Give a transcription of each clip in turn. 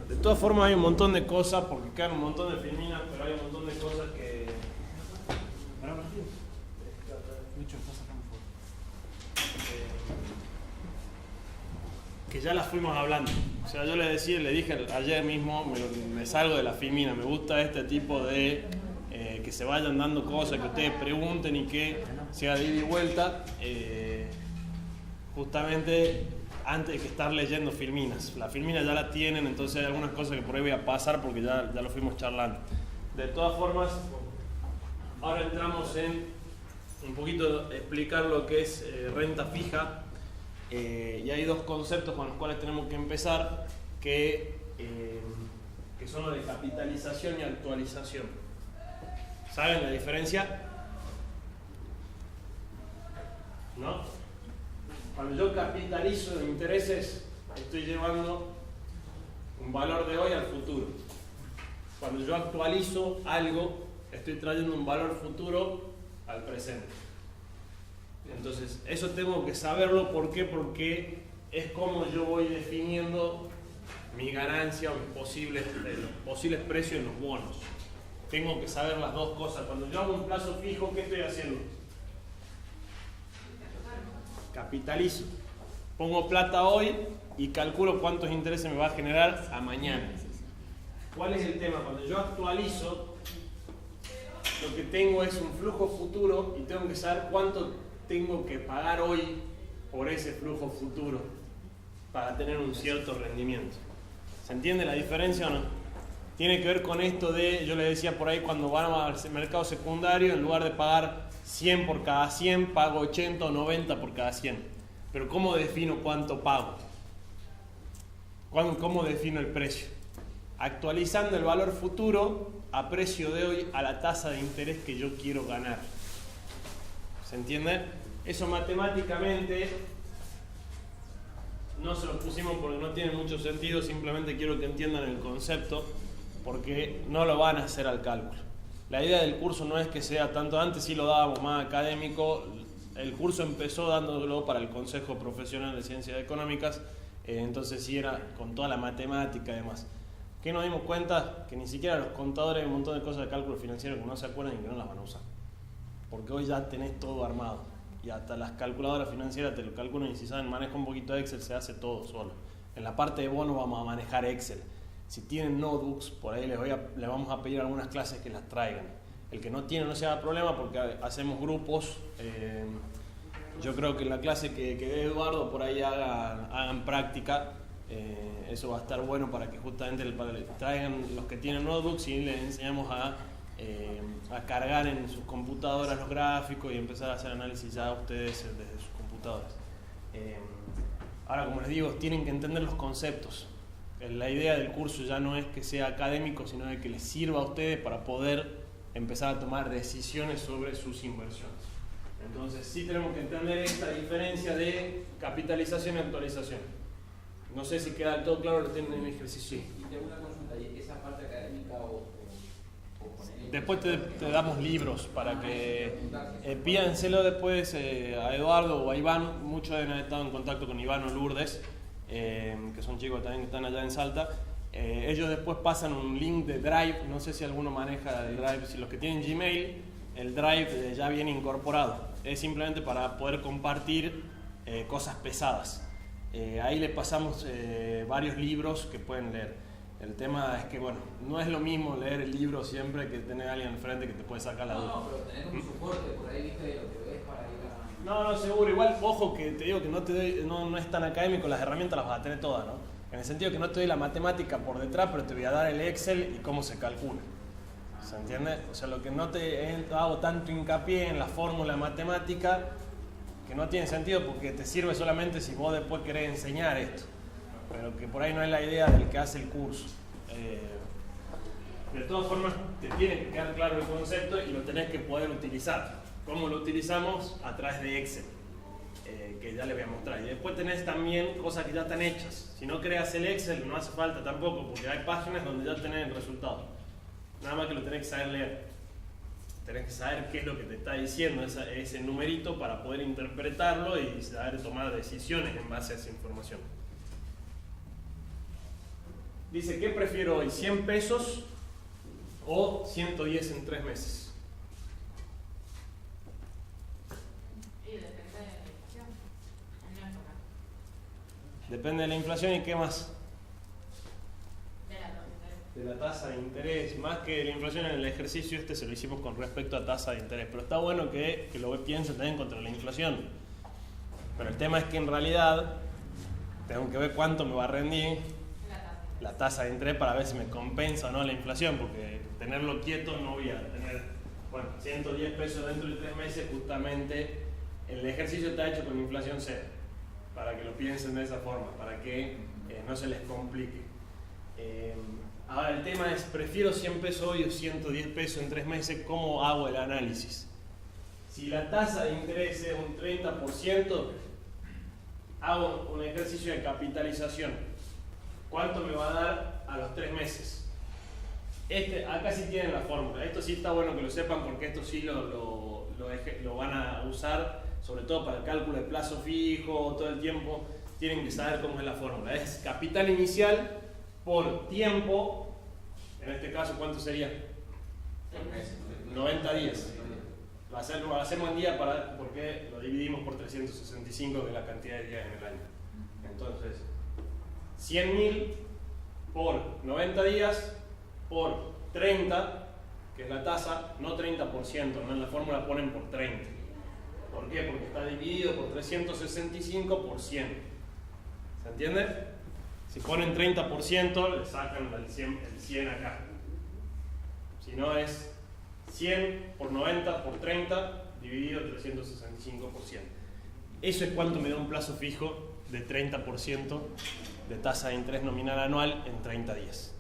De todas formas hay un montón de cosas, porque quedan un montón de filminas, pero hay un montón de cosas que ya las fuimos hablando. O sea, yo le dije ayer mismo, me salgo de la filmina, me gusta este tipo de que se vayan dando cosas, que ustedes pregunten y que sea de ida y vuelta, justamente antes de que estar leyendo filminas. La filmina ya la tienen, entonces hay algunas cosas que por ahí voy a pasar porque ya lo fuimos charlando. De todas formas, ahora entramos en un poquito explicar lo que es renta fija, y hay dos conceptos con los cuales tenemos que empezar, que son los de capitalización y actualización. ¿Saben la diferencia? ¿No? Cuando yo capitalizo en intereses, estoy llevando un valor de hoy al futuro. Cuando yo actualizo algo, estoy trayendo un valor futuro al presente. Entonces, eso tengo que saberlo. ¿Por qué? Porque es como yo voy definiendo mi ganancia o los posibles precios en los bonos. Tengo que saber las dos cosas. Cuando yo hago un plazo fijo, ¿qué estoy haciendo? Capitalizo. Pongo plata hoy y calculo cuántos intereses me va a generar a mañana. ¿Cuál es el tema? Cuando yo actualizo, lo que tengo es un flujo futuro y tengo que saber cuánto tengo que pagar hoy por ese flujo futuro para tener un cierto rendimiento. ¿Se entiende la diferencia o no? Tiene que ver con esto de, yo le decía por ahí, cuando van al mercado secundario, en lugar de pagar 100 por cada 100, pago 80 o 90 por cada 100. Pero ¿cómo defino cuánto pago? ¿Cómo defino el precio? Actualizando el valor futuro a precio de hoy a la tasa de interés que yo quiero ganar. ¿Se entiende? Eso matemáticamente no se lo pusimos porque no tiene mucho sentido, simplemente quiero que entiendan el concepto, porque no lo van a hacer al cálculo. La idea del curso no es que sea tanto, antes sí lo dábamos más académico, el curso empezó dándolo para el Consejo Profesional de Ciencias Económicas, entonces sí era con toda la matemática y demás. ¿Qué nos dimos cuenta? Que ni siquiera los contadores hay un montón de cosas de cálculo financiero que no se acuerdan y que no las van a usar. Porque hoy ya tenés todo armado. Y hasta las calculadoras financieras te lo calculan y si saben manejar un poquito de Excel se hace todo solo. En la parte de bonos vamos a manejar Excel. Si tienen notebooks, por ahí les vamos a pedir algunas clases que las traigan. El que no tiene no se haga problema porque hacemos grupos. Yo creo que en la clase que dé Eduardo por ahí hagan práctica. Eso va a estar bueno para que justamente traigan los que tienen notebooks y les enseñamos a cargar en sus computadoras los gráficos y empezar a hacer análisis ya ustedes desde sus computadoras. Ahora, como les digo, tienen que entender los conceptos. La idea del curso ya no es que sea académico, sino de que les sirva a ustedes para poder empezar a tomar decisiones sobre sus inversiones. Entonces, sí tenemos que entender esta diferencia de capitalización y actualización. No sé si queda todo claro, lo tienen en el ejercicio. Sí, y tengo una consulta, ¿esa parte académica Después te damos libros para que pídanselo después a Eduardo o a Iván. Muchos han estado en contacto con Iván o Lourdes, que son chicos también que están allá en Salta. Ellos después pasan un link de Drive, no sé si alguno maneja el Drive, si los que tienen Gmail, el Drive ya viene incorporado. Es simplemente para poder compartir cosas pesadas. Ahí les pasamos varios libros que pueden leer. El tema es que, bueno, no es lo mismo leer el libro siempre que tener a alguien al frente que te puede sacar la duda. No, pero tener un soporte por ahí, viste, lo que ves para ir a... No, seguro. Igual, ojo que te digo que no es tan académico, las herramientas las vas a tener todas, ¿no? En el sentido que no te doy la matemática por detrás, pero te voy a dar el Excel y cómo se calcula. ¿Se entiende? O sea, lo que no te hago tanto hincapié en la fórmula matemática, que no tiene sentido porque te sirve solamente si vos después querés enseñar esto. Pero que por ahí no es la idea del que hace el curso. De todas formas, te tiene que quedar claro el concepto y lo tenés que poder utilizar. ¿Cómo lo utilizamos? A través de Excel, que ya les voy a mostrar. Y después tenés también cosas que ya están hechas. Si no creas el Excel, no hace falta tampoco, porque hay páginas donde ya tenés el resultado. Nada más que lo tenés que saber leer. Tenés que saber qué es lo que te está diciendo ese numerito para poder interpretarlo y saber tomar decisiones en base a esa información. Dice, ¿qué prefiero hoy? ¿100 pesos o 110 en 3 meses? Y depende de la inflación. En una época. Depende de la inflación y qué más. De la tasa de interés. De la tasa de interés, más que la inflación en el ejercicio este se lo hicimos con respecto a tasa de interés, pero está bueno que lo piensen también contra la inflación. Pero el tema es que en realidad tengo que ver cuánto me va a rendir la tasa de interés para ver si me compensa o no la inflación, porque tenerlo quieto no voy a tener, 110 pesos dentro de 3 meses, justamente el ejercicio está hecho con inflación cero, para que lo piensen de esa forma, para que no se les complique. Ahora el tema es, ¿prefiero 100 pesos hoy o 110 pesos en 3 meses? ¿Cómo hago el análisis? Si la tasa de interés es un 30%, hago un ejercicio de capitalización. ¿Cuánto me va a dar a los 3 meses? Acá sí tienen la fórmula. Esto sí está bueno que lo sepan porque esto sí lo van a usar, sobre todo para el cálculo de plazo fijo, todo el tiempo. Tienen que saber cómo es la fórmula. Es capital inicial por tiempo. En este caso, ¿cuánto sería? 90 días. Lo hacemos en día porque lo dividimos por 365, que es la cantidad de días en el año. Entonces, 100.000 por 90 días por 30, que es la tasa, no 30%, ¿no? En la fórmula ponen por 30. ¿Por qué? Porque está dividido por 365 por 100. ¿Se entiende? Si ponen 30%, le sacan el 100 acá. Si no es 100 por 90 por 30 dividido 365 por 100. Eso es cuánto me da un plazo fijo de 30% de tasa de interés nominal anual en 30 días.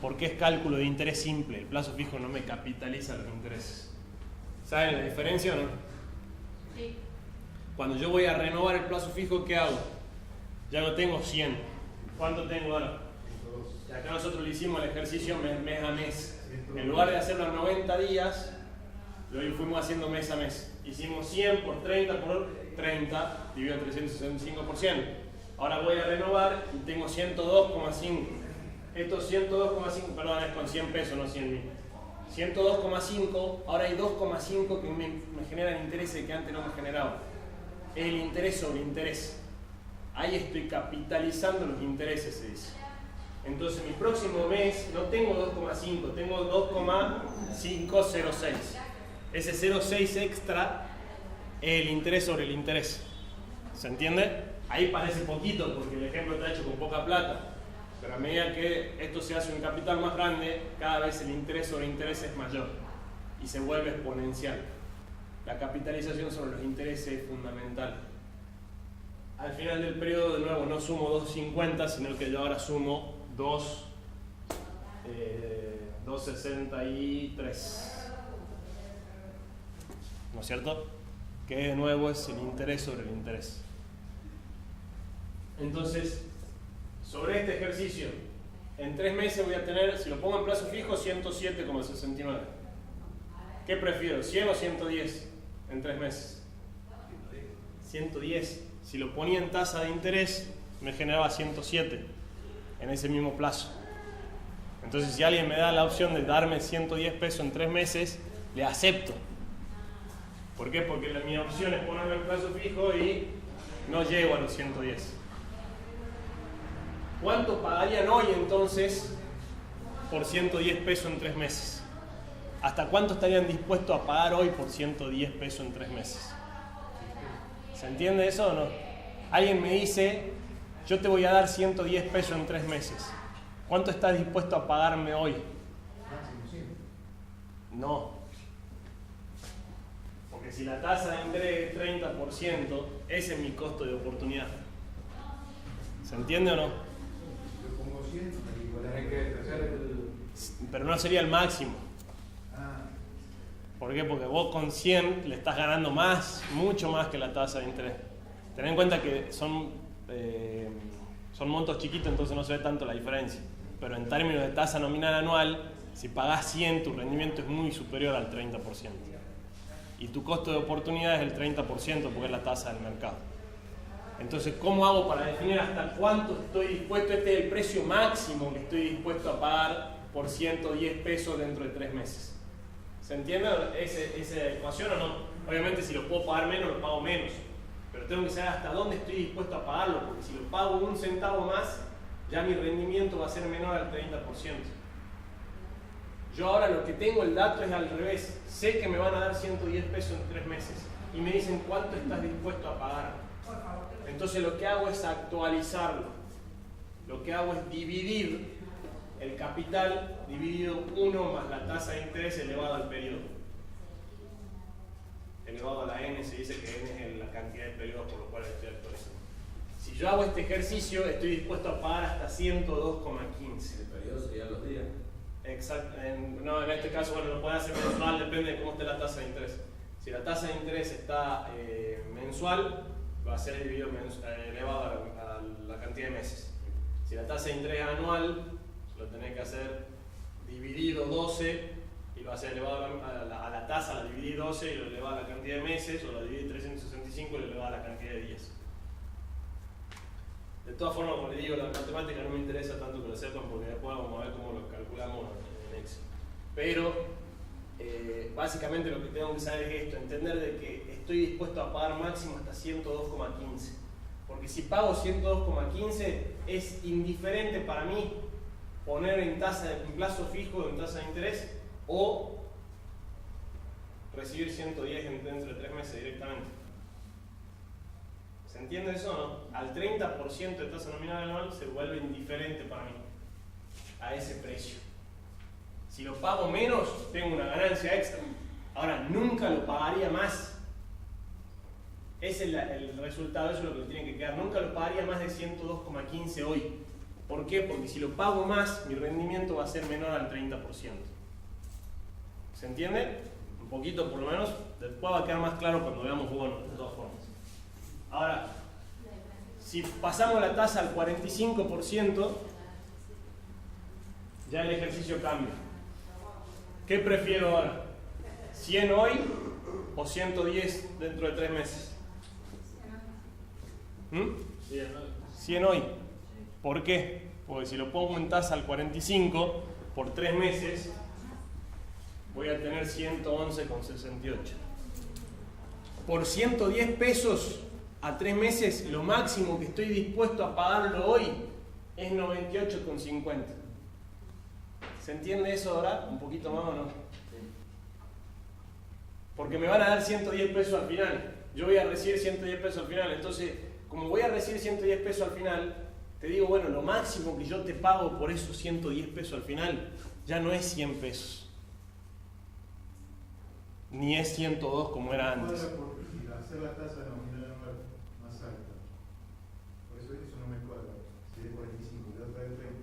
Porque es cálculo de interés simple, el plazo fijo no me capitaliza los intereses. ¿Saben la diferencia o no? Sí. Cuando yo voy a renovar el plazo fijo, ¿qué hago? Ya no tengo 100. ¿Cuánto tengo ahora? Y acá nosotros le hicimos el ejercicio mes a mes. En lugar de hacerlo a 90 días, lo fuimos haciendo mes a mes. Hicimos 100 por 30 por 30, dividido 365%. Ahora voy a renovar y tengo 102,5. Estos 102,5, perdón, es con 100 pesos, no 100.000. 102,5, ahora hay 2,5 que me generan intereses que antes no me generaban. Es el interés sobre interés. Ahí estoy capitalizando los intereses, se dice. Entonces, mi próximo mes no tengo 2,5, tengo 2,506. Ese 0,6 extra es el interés sobre el interés. ¿Se entiende? Ahí parece poquito porque el ejemplo está hecho con poca plata. Pero a medida que esto se hace un capital más grande, cada vez el interés sobre interés es mayor y se vuelve exponencial. La capitalización sobre los intereses es fundamental. Al final del periodo, de nuevo, no sumo 2,50, sino que yo ahora sumo 2,63. ¿No es cierto? Que de nuevo es el interés sobre el interés. Entonces, sobre este ejercicio, en 3 meses voy a tener, si lo pongo en plazo fijo, 107,69. ¿Qué prefiero? ¿100 o 110 en 3 meses? 110. Si lo ponía en tasa de interés, me generaba 107 en ese mismo plazo. Entonces, si alguien me da la opción de darme 110 pesos en 3 meses, le acepto. ¿Por qué? Porque mi opción es ponerme en plazo fijo y no llego a los 110. ¿Cuánto pagarían hoy entonces por 110 pesos en 3 meses? ¿Hasta cuánto estarían dispuestos a pagar hoy por 110 pesos en 3 meses? ¿Se entiende eso o no? Alguien me dice, yo te voy a dar 110 pesos en 3 meses. ¿Cuánto estás dispuesto a pagarme hoy? No. Porque si la tasa de interés es 30%, ese es mi costo de oportunidad. ¿Se entiende o no? Pero no sería el máximo. ¿Por qué? Porque vos con 100 le estás ganando más, mucho más que la tasa de interés. Ten en cuenta que son montos chiquitos, entonces no se ve tanto la diferencia. Pero en términos de tasa nominal anual, si pagás 100, tu rendimiento es muy superior al 30%. Y tu costo de oportunidad es el 30% porque es la tasa del mercado. Entonces, ¿cómo hago para definir hasta cuánto estoy dispuesto? Este es el precio máximo que estoy dispuesto a pagar por 110 pesos dentro de 3 meses. ¿Se entiende esa ecuación o no? Obviamente si lo puedo pagar menos, lo pago menos. Pero tengo que saber hasta dónde estoy dispuesto a pagarlo, porque si lo pago 1 centavo más, ya mi rendimiento va a ser menor al 30%. Yo ahora lo que tengo el dato es al revés. Sé que me van a dar 110 pesos en 3 meses y me dicen cuánto estás dispuesto a pagar. Entonces lo que hago es actualizarlo. Lo que hago es dividir el capital dividido 1 más la tasa de interés elevado al periodo. Elevado a la n, se dice que n es la cantidad de periodos por los cuales estoy actualizando. Si yo hago este ejercicio, estoy dispuesto a pagar hasta 102,15. ¿El periodo serían los días? Exacto. No, en este caso, bueno, lo puede hacer mensual, depende de cómo esté la tasa de interés. Si la tasa de interés está mensual, va a ser dividido elevado a la cantidad de meses. Si la tasa de interés anual, lo tenés que hacer dividido 12 y lo hace elevado a la tasa, la dividí 12 y lo eleva a la cantidad de meses, o lo dividí 365 y lo eleva a la cantidad de días. De todas formas, como les digo, la matemática no me interesa tanto que lo sepan, porque después vamos a ver cómo lo calculamos en Excel. Pero básicamente lo que tengo que saber es esto, entender de que estoy dispuesto a pagar máximo hasta 102,15. Porque si pago 102,15 es indiferente para mí poner en plazo fijo en tasa de interés o recibir 110 dentro de 3 meses directamente. ¿Se entiende eso o no? Al 30% de tasa nominal anual se vuelve indiferente para mí a ese precio. Si lo pago menos, tengo una ganancia extra. Ahora, nunca lo pagaría más. Ese es el resultado, eso es lo que tiene que quedar. Nunca lo pagaría más de 102,15 hoy. ¿Por qué? Porque si lo pago más, mi rendimiento va a ser menor al 30%. ¿Se entiende? Un poquito por lo menos. Después va a quedar más claro cuando veamos bonos, de todas formas. Ahora, si pasamos la tasa al 45%, ya el ejercicio cambia. ¿Qué prefiero ahora? ¿100 hoy o 110 dentro de 3 meses? 100 hoy. ¿Por qué? Porque si lo pongo en tasa al 45 por 3 meses, voy a tener 111,68. Por 110 pesos a 3 meses, lo máximo que estoy dispuesto a pagarlo hoy es 98,50. ¿Se entiende eso ahora? ¿Un poquito más o no? Porque me van a dar 110 pesos al final. Yo voy a recibir 110 pesos al final. Entonces, como voy a recibir 110 pesos al final, te digo, bueno, lo máximo que yo te pago por esos 110 pesos al final ya no es 100 pesos. Ni es 102 como era antes. Hacer la tasa nominal anual más alta. Por eso no me cuadra. Si es de 45, la otra de 30.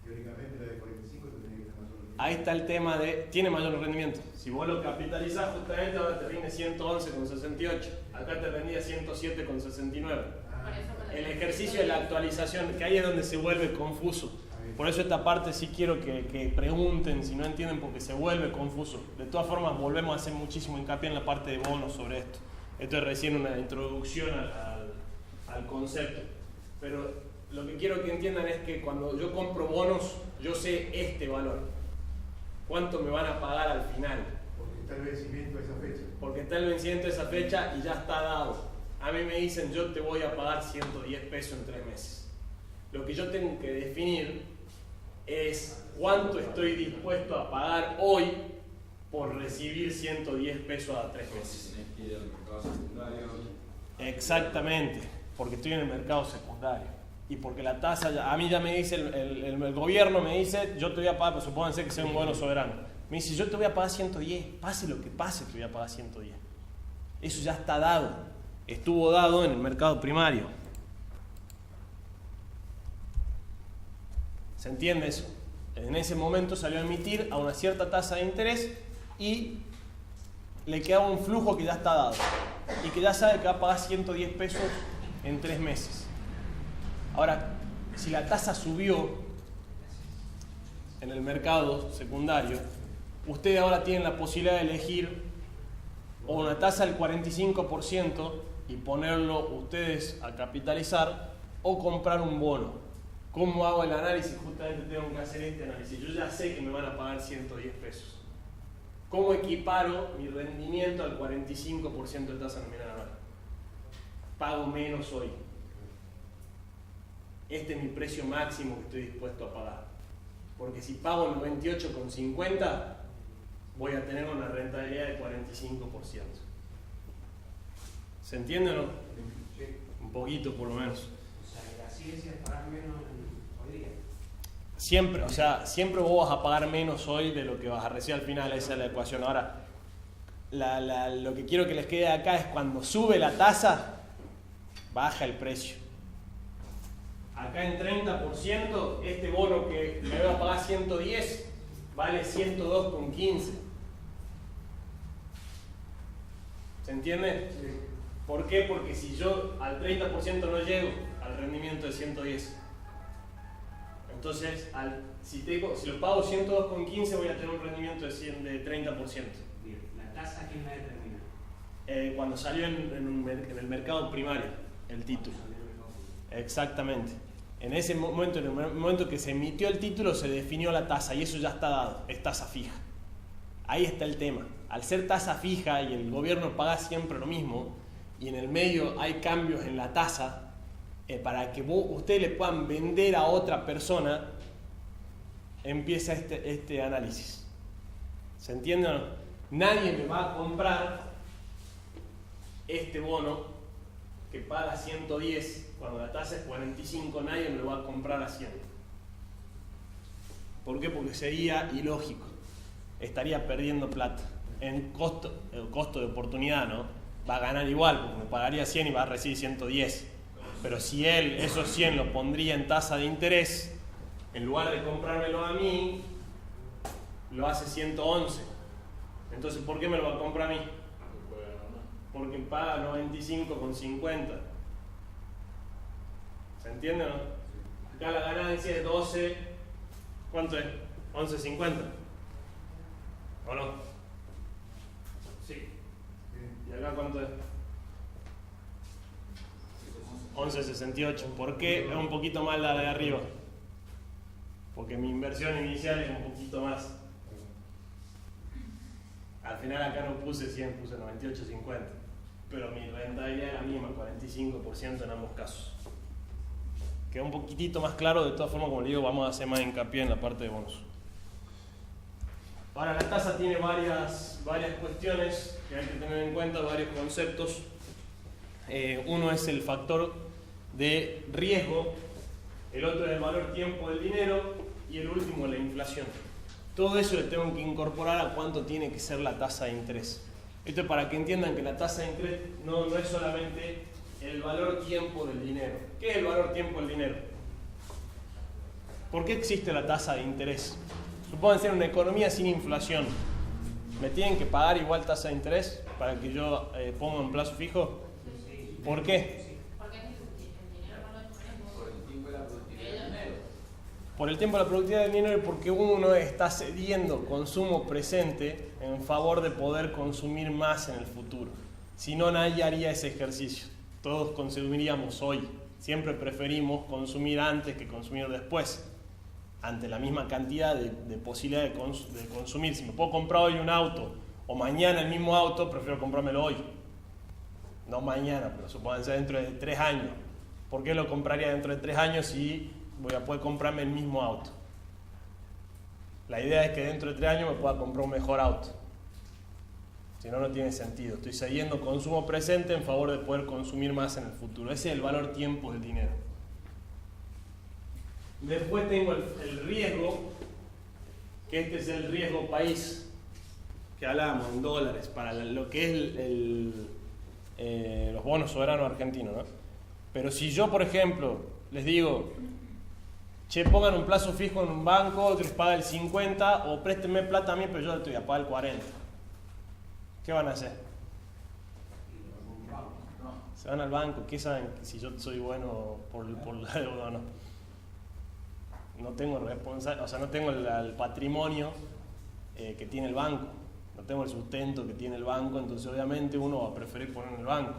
Teóricamente la de 45 tendría que estar más o menos. Ahí está el tema de, tiene mayor rendimiento. Si vos lo capitalizás justamente, ahora te rinde 111,68. Acá te rendía 107,69. El ejercicio de la actualización, que ahí es donde se vuelve confuso. Por eso esta parte sí quiero que pregunten si no entienden, porque se vuelve confuso. De todas formas, volvemos a hacer muchísimo hincapié en la parte de bonos sobre esto. Esto es recién una introducción al concepto. Pero lo que quiero que entiendan es que cuando yo compro bonos, yo sé este valor. ¿Cuánto me van a pagar al final? Porque está el vencimiento de esa fecha. Porque está el vencimiento de esa fecha y ya está dado. A mí me dicen, yo te voy a pagar 110 pesos en 3 meses. Lo que yo tengo que definir es cuánto estoy dispuesto a pagar hoy por recibir 110 pesos a 3 meses. Tenés que ir al mercado secundario. Exactamente, porque estoy en el mercado secundario. Y porque la tasa, a mí ya me dice, el gobierno me dice, yo te voy a pagar, pues supónganse que sea un bono soberano. Me dice, yo te voy a pagar 110, pase lo que pase, te voy a pagar 110. Eso ya está dado. Estuvo dado en el mercado primario. ¿Se entiende eso? En ese momento salió a emitir a una cierta tasa de interés y le quedaba un flujo que ya está dado y que ya sabe que va a pagar 110 pesos en 3 meses. Ahora, si la tasa subió en el mercado secundario, ustedes ahora tienen la posibilidad de elegir o una tasa del 45% y ponerlo ustedes a capitalizar o comprar un bono. ¿Cómo hago el análisis? Justamente tengo que hacer este análisis. Yo ya sé que me van a pagar 110 pesos. ¿Cómo equiparo mi rendimiento al 45% de tasa nominal anual? Pago menos hoy. Este es mi precio máximo que estoy dispuesto a pagar. Porque si pago 98,50, voy a tener una rentabilidad del 45%. ¿Se entiende o no? Sí. Un poquito por lo menos. O sea, que la ciencia es pagar menos hoy día. Siempre, o sea, siempre vos vas a pagar menos hoy de lo que vas a recibir al final, esa es la ecuación. Ahora, lo que quiero que les quede acá es cuando sube la tasa, baja el precio. Acá en 30%, este bono que me va a pagar 110, vale 102,15. ¿Se entiende? Sí. ¿Por qué? Porque si yo al 30% no llego al rendimiento de 110, entonces si lo pago 102,15 voy a tener un rendimiento de 30%. Bien. ¿La tasa quién la determina? Cuando salió en el mercado primario el título. Exactamente. En ese momento, en el momento que se emitió el título, se definió la tasa y eso ya está dado, es tasa fija. Ahí está el tema. Al ser tasa fija y el gobierno paga siempre lo mismo y en el medio hay cambios en la tasa, para que ustedes le puedan vender a otra persona, empieza este análisis. ¿Se entiende o no? Nadie me va a comprar este bono que paga 110 cuando la tasa es 45, nadie me lo va a comprar a 100. ¿Por qué? Porque sería ilógico. Estaría perdiendo plata. El costo de oportunidad, ¿no? Va a ganar igual, porque me pagaría 100 y va a recibir 110. Pero si él esos 100 lo pondría en tasa de interés, en lugar de comprármelo a mí, lo hace 111. Entonces, ¿por qué me lo va a comprar a mí? Porque paga 95,50. ¿Se entiende o no? Acá la ganancia es 12. ¿Cuánto es? 11,50. ¿O no? Sí. ¿Y acá cuánto es? 11,68. ¿Por qué es un poquito más la de arriba? Porque mi inversión inicial es un poquito más. Al final acá no puse 100, puse 98,50. Pero mi rentabilidad es la misma, 45% en ambos casos. Queda un poquitito más claro, de todas formas, como le digo, vamos a hacer más hincapié en la parte de bonos. Ahora, la tasa tiene varias cuestiones que hay que tener en cuenta, varios conceptos. Uno es el factor de riesgo, el otro es el valor tiempo del dinero y el último la inflación. Todo eso le tengo que incorporar a cuánto tiene que ser la tasa de interés. Esto es para que entiendan que la tasa de interés no es solamente el valor tiempo del dinero. ¿Qué es el valor tiempo del dinero? ¿Por qué existe la tasa de interés? Suponen ser una economía sin inflación. ¿Me tienen que pagar igual tasa de interés para que yo ponga un plazo fijo? ¿Por qué? Porque el dinero no lo tenemos. Por el tiempo y la productividad del dinero. Por el tiempo de la productividad del dinero y porque uno está cediendo consumo presente en favor de poder consumir más en el futuro. Si no, nadie haría ese ejercicio. Todos consumiríamos hoy. Siempre preferimos consumir antes que consumir después. Ante la misma cantidad de posibilidad de consumir. Si me puedo comprar hoy un auto o mañana el mismo auto, prefiero comprármelo hoy. No mañana, pero supónganse dentro de 3 años. ¿Por qué lo compraría dentro de 3 años si voy a poder comprarme el mismo auto? La idea es que dentro de 3 años me pueda comprar un mejor auto. Si no, no tiene sentido. Estoy cediendo consumo presente en favor de poder consumir más en el futuro. Ese es el valor tiempo del dinero. Después tengo el riesgo, que este es el riesgo país, que hablábamos en dólares, para lo que es los bonos soberanos argentinos, ¿no? Pero si yo, por ejemplo, les digo, che, pongan un plazo fijo en un banco que les paga el 50, o préstenme plata a mí, pero yo les voy a pagar el 40. ¿Qué van a hacer? Se van al banco. ¿Qué saben si yo soy bueno por la deuda o no? No tengo no tengo el patrimonio que tiene el banco, no tengo el sustento que tiene el banco, entonces obviamente uno va a preferir poner en el banco.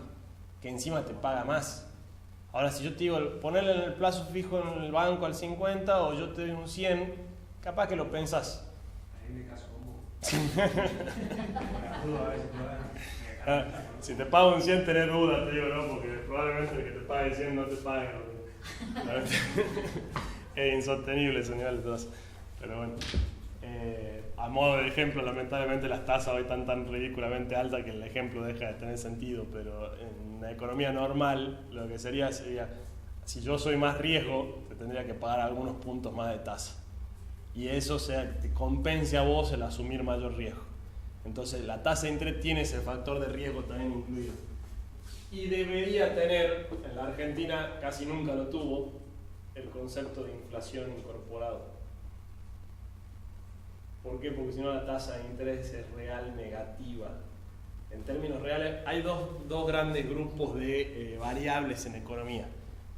que encima te paga más. Ahora, si yo te digo, ponerle en el plazo fijo en el banco al 50 o yo te doy un 100, capaz que lo pensás. Ahí me caso con vos. Si te pago un 100 tenés dudas, te digo, no, porque probablemente el que te pague 100 no te pague. Es insostenible ese nivel de tasa. Pero bueno, a modo de ejemplo, lamentablemente las tasas hoy están tan ridículamente altas que el ejemplo deja de tener sentido, pero en una economía normal lo que sería, si yo soy más riesgo, te tendría que pagar algunos puntos más de tasa. Y eso te compensa a vos el asumir mayor riesgo. Entonces la tasa de interés tiene ese factor de riesgo también incluido. Y debería tener, en la Argentina casi nunca lo tuvo, el concepto de inflación incorporado. ¿Por qué? Porque si no la tasa de interés es real negativa. En términos reales hay dos grandes grupos de variables en economía,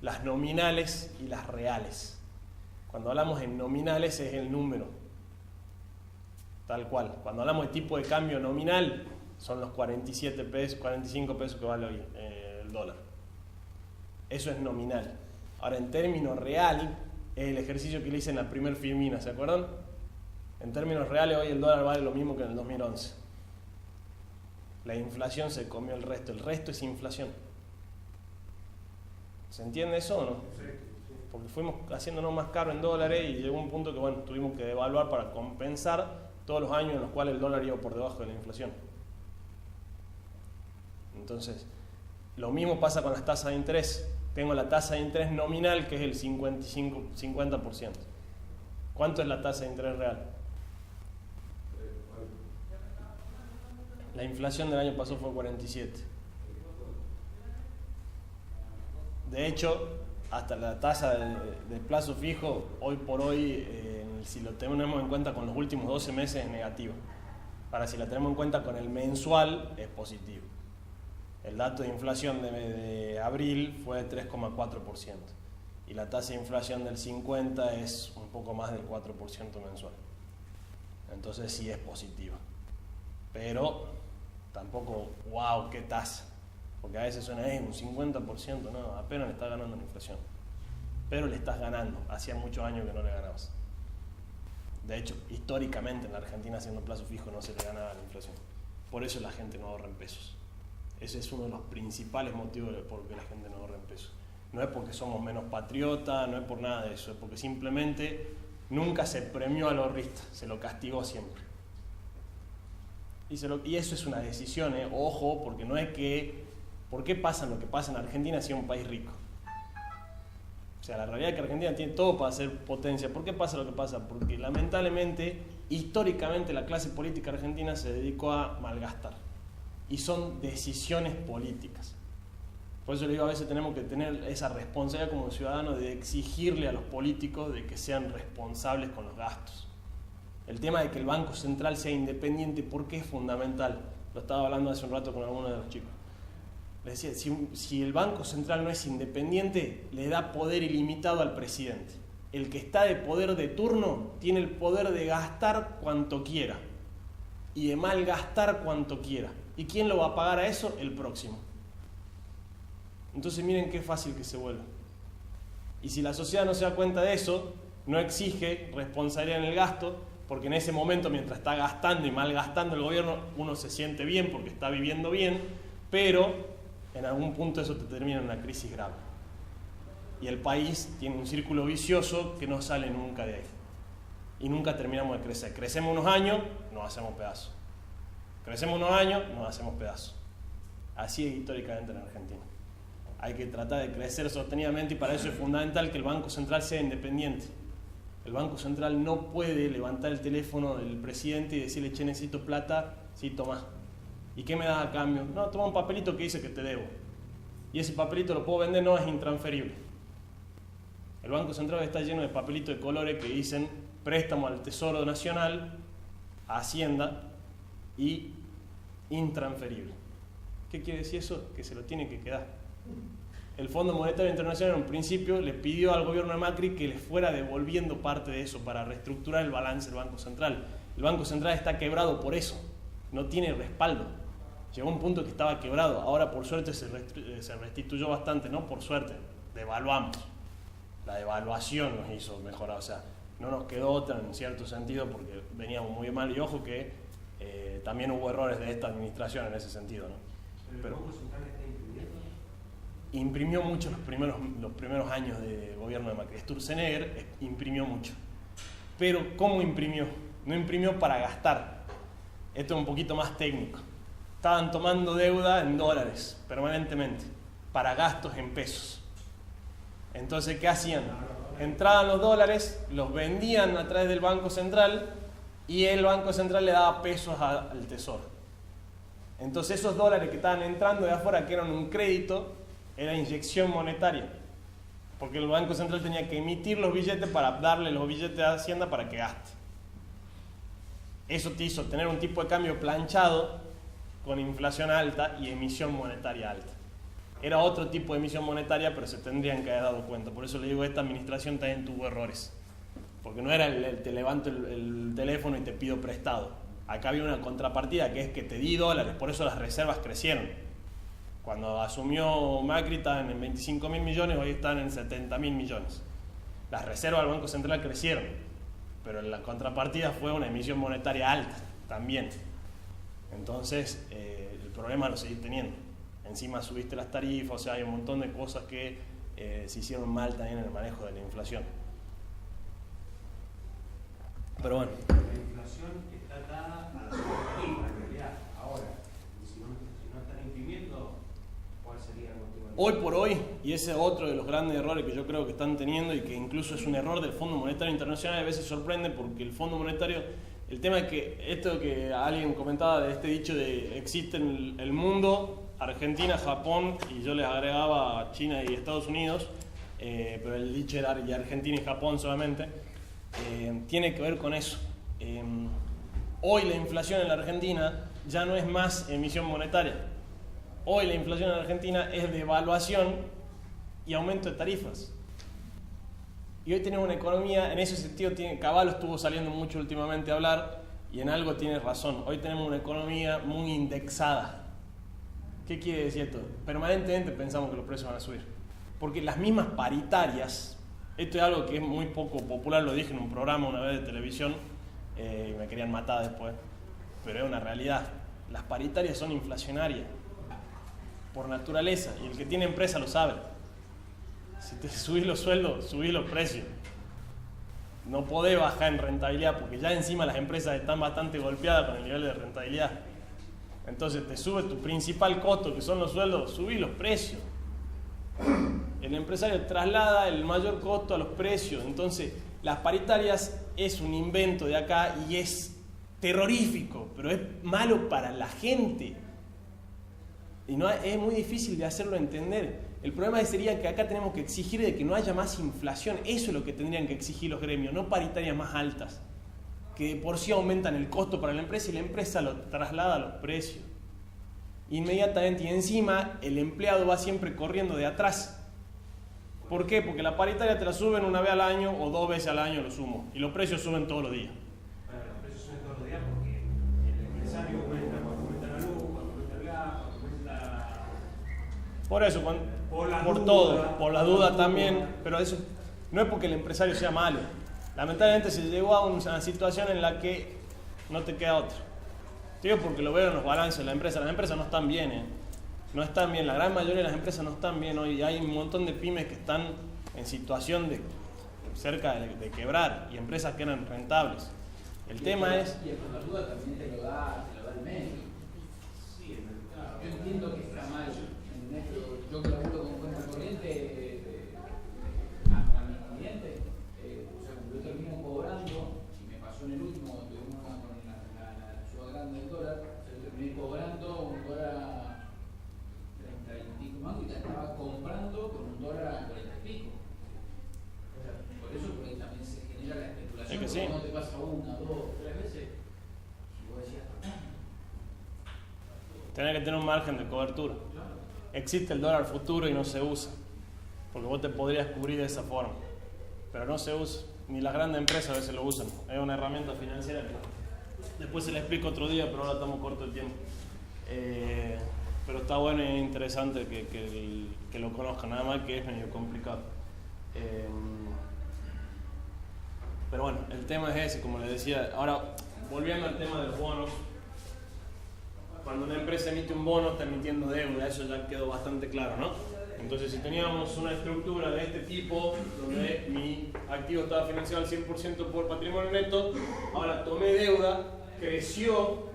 las nominales y las reales. Cuando hablamos en nominales es el número, tal cual. Cuando hablamos de tipo de cambio nominal son los 47 pesos, 45 pesos que vale hoy el dólar. Eso es nominal. Ahora en términos real es el ejercicio que le hice en la primer filmina, ¿se acuerdan? En términos reales hoy el dólar vale lo mismo que en el 2011. La inflación se comió el resto es inflación. ¿Se entiende eso o no? Porque fuimos haciéndonos más caro en dólares y llegó un punto que bueno, tuvimos que devaluar para compensar todos los años en los cuales el dólar iba por debajo de la inflación. Entonces, lo mismo pasa con las tasas de interés. Tengo la tasa de interés nominal que es el 50%. ¿Cuánto es la tasa de interés real? La inflación del año pasado fue 47. De hecho, hasta la tasa de plazo fijo, hoy por hoy, si lo tenemos en cuenta con los últimos 12 meses, es negativa. Ahora, si la tenemos en cuenta con el mensual, es positivo. El dato de inflación de abril fue de 3,4%. Y la tasa de inflación del 50 es un poco más del 4% mensual. Entonces sí es positiva. Pero tampoco, wow, qué tasa. Porque a veces suena, un 50%, no, apenas le estás ganando la inflación. Pero le estás ganando, hacía muchos años que no le ganabas. De hecho, históricamente en la Argentina haciendo plazo fijo no se le ganaba la inflación. Por eso la gente no ahorra en pesos. Ese es uno de los principales motivos por qué la gente no ahorra en pesos. No es porque somos menos patriotas, no es por nada de eso, es porque simplemente nunca se premió al ahorrista, se lo castigó siempre. Y eso es una decisión, ojo, porque no es que... ¿Por qué pasa lo que pasa en Argentina si es un país rico? O sea, la realidad es que Argentina tiene todo para ser potencia. ¿Por qué pasa lo que pasa? Porque lamentablemente, históricamente la clase política argentina se dedicó a malgastar. Y son decisiones políticas. Por eso le digo, a veces tenemos que tener esa responsabilidad como ciudadanos de exigirle a los políticos de que sean responsables con los gastos. El tema de que el Banco Central sea independiente, ¿por qué es fundamental? Lo estaba hablando hace un rato con alguno de los chicos. Les decía, si el Banco Central no es independiente, le da poder ilimitado al presidente. El que está de poder de turno tiene el poder de gastar cuanto quiera y de malgastar cuanto quiera. ¿Y quién lo va a pagar a eso? El próximo. Entonces miren qué fácil que se vuelve. Y si la sociedad no se da cuenta de eso, no exige responsabilidad en el gasto, porque en ese momento, mientras está gastando y malgastando el gobierno, uno se siente bien porque está viviendo bien, pero en algún punto eso te termina en una crisis grave. Y el país tiene un círculo vicioso que no sale nunca de ahí. Y nunca terminamos de crecer. Crecemos unos años, nos hacemos pedazos. Crecemos unos años, nos hacemos pedazos. Así es históricamente en Argentina. Hay que tratar de crecer sostenidamente y para eso es fundamental que el Banco Central sea independiente. El Banco Central no puede levantar el teléfono del presidente y decirle, che, necesito plata, sí, tomá. ¿Y qué me da a cambio? No, toma un papelito que dice que te debo. Y ese papelito lo puedo vender, no, es intransferible. El Banco Central está lleno de papelitos de colores que dicen préstamo al Tesoro Nacional, a Hacienda y intransferible. ¿Qué quiere decir eso? Que se lo tiene que quedar. El Fondo Monetario Internacional en un principio le pidió al gobierno de Macri que le fuera devolviendo parte de eso para reestructurar el balance del Banco Central. El Banco Central está quebrado por eso, no tiene respaldo. llegó a un punto que estaba quebrado. Ahora por suerte se restituyó bastante, no por suerte, devaluamos. La devaluación nos hizo mejorar, o sea, no nos quedó otra en cierto sentido porque veníamos muy mal. Y ojo que también hubo errores de esta administración en ese sentido, ¿no? ¿Pero el Banco Central está imprimiendo? Imprimió mucho los primeros años de gobierno de Macri. Sturzenegger imprimió mucho. Pero ¿cómo imprimió? No imprimió para gastar. Esto es un poquito más técnico. Estaban tomando deuda en dólares permanentemente para gastos en pesos. Entonces, ¿qué hacían? Entraban los dólares, los vendían a través del Banco Central y el Banco Central le daba pesos al Tesoro. Entonces esos dólares que estaban entrando de afuera, que eran un crédito, era inyección monetaria. Porque el Banco Central tenía que emitir los billetes para darle los billetes a Hacienda para que gaste. Eso te hizo tener un tipo de cambio planchado con inflación alta y emisión monetaria alta. Era otro tipo de emisión monetaria, pero se tendrían que haber dado cuenta. Por eso le digo, esta administración también tuvo errores. Porque no era te levanto el teléfono y te pido prestado. Acá había una contrapartida que es que te di dólares, por eso las reservas crecieron. Cuando asumió Macri estaban en 25.000 millones, hoy están en 70.000 millones. Las reservas del Banco Central crecieron, pero la contrapartida fue una emisión monetaria alta también. Entonces, el problema lo seguís teniendo. Encima subiste las tarifas, o sea, hay un montón de cosas que se hicieron mal también en el manejo de la inflación. Pero bueno. La inflación está dada a la tarifa, en realidad, ahora. Y si no están imprimiendo, ¿cuál sería el motivo? Hoy por hoy, y ese es otro de los grandes errores que yo creo que están teniendo y que incluso es un error del Fondo Monetario Internacional, a veces sorprende porque el Fondo Monetario, el tema es que esto que alguien comentaba de este dicho de existe el mundo, Argentina, Japón, y yo les agregaba China y Estados Unidos, pero el dicho era y Argentina y Japón solamente, tiene que ver con eso. Hoy la inflación en la Argentina ya no es más emisión monetaria. Hoy la inflación en la Argentina es devaluación y aumento de tarifas. Y hoy tenemos una economía, en ese sentido, Cavallo estuvo saliendo mucho últimamente a hablar y en algo tiene razón. Hoy tenemos una economía muy indexada. ¿Qué quiere decir esto? Permanentemente pensamos que los precios van a subir. Porque las mismas paritarias, esto es algo que es muy poco popular, lo dije en un programa una vez de televisión, y me querían matar después, pero es una realidad. Las paritarias son inflacionarias, por naturaleza, y el que tiene empresa lo sabe. Si te subís los sueldos, subís los precios. No podés bajar en rentabilidad, porque ya encima las empresas están bastante golpeadas con el nivel de rentabilidad. Entonces te sube tu principal costo, que son los sueldos, subís los precios. El empresario traslada el mayor costo a los precios. Entonces, las paritarias es un invento de acá y es terrorífico, pero es malo para la gente. Y no, es muy difícil de hacerlo entender. El problema sería que acá tenemos que exigir de que no haya más inflación. Eso es lo que tendrían que exigir los gremios, no paritarias más altas, que de por sí aumentan el costo para la empresa y la empresa lo traslada a los precios. Inmediatamente, y encima el empleado va siempre corriendo de atrás. ¿Por qué? Porque la paritaria te la suben una vez al año o 2 veces al año, lo sumo, y los precios suben todos los días. Bueno, los precios suben todos los días porque el empresario aumenta cuando aumenta la luz, cuando aumenta el gas, cuando aumenta... Por eso, por todo, por la duda también, pero eso no es porque el empresario sea malo. Lamentablemente se llegó a una situación en la que no te queda otra. Te digo porque lo veo en los balances de la empresa. Las empresas no están bien, no están bien. La gran mayoría de las empresas no están bien hoy. Hay un montón de pymes que están en situación de cerca de quebrar y empresas que eran rentables. El tema es... Y con la duda también te lo da el médico. Sí, el mercado. Yo entiendo que está mal, pero yo que laburo con cuenta corriente a mis clientes, o sea, cuando yo termino cobrando, y me pasó en el último, tuvimos una con la suba grande del dólar, yo terminé cobrando un dólar 30 y pico más y ya estaba comprando con un dólar a 40 y pico. Por eso porque también se genera la especulación, Es que sí. cuando te pasa 1, 2, 3 veces, y vos decías, Tenés que tener un margen de cobertura. Existe el dólar futuro y no se usa, porque vos te podrías cubrir de esa forma, pero no se usa, ni las grandes empresas a veces lo usan. Es una herramienta financiera que después se la explico otro día, pero ahora estamos cortos de tiempo. Pero está bueno e interesante que lo conozcan, nada más que es medio complicado. Pero bueno, el tema es ese, como les decía. Ahora, volviendo al tema de los bonos, cuando una empresa emite un bono está emitiendo deuda, eso ya quedó bastante claro, ¿no? Entonces, si teníamos una estructura de este tipo, donde mi activo estaba financiado al 100% por patrimonio neto, ahora tomé deuda, creció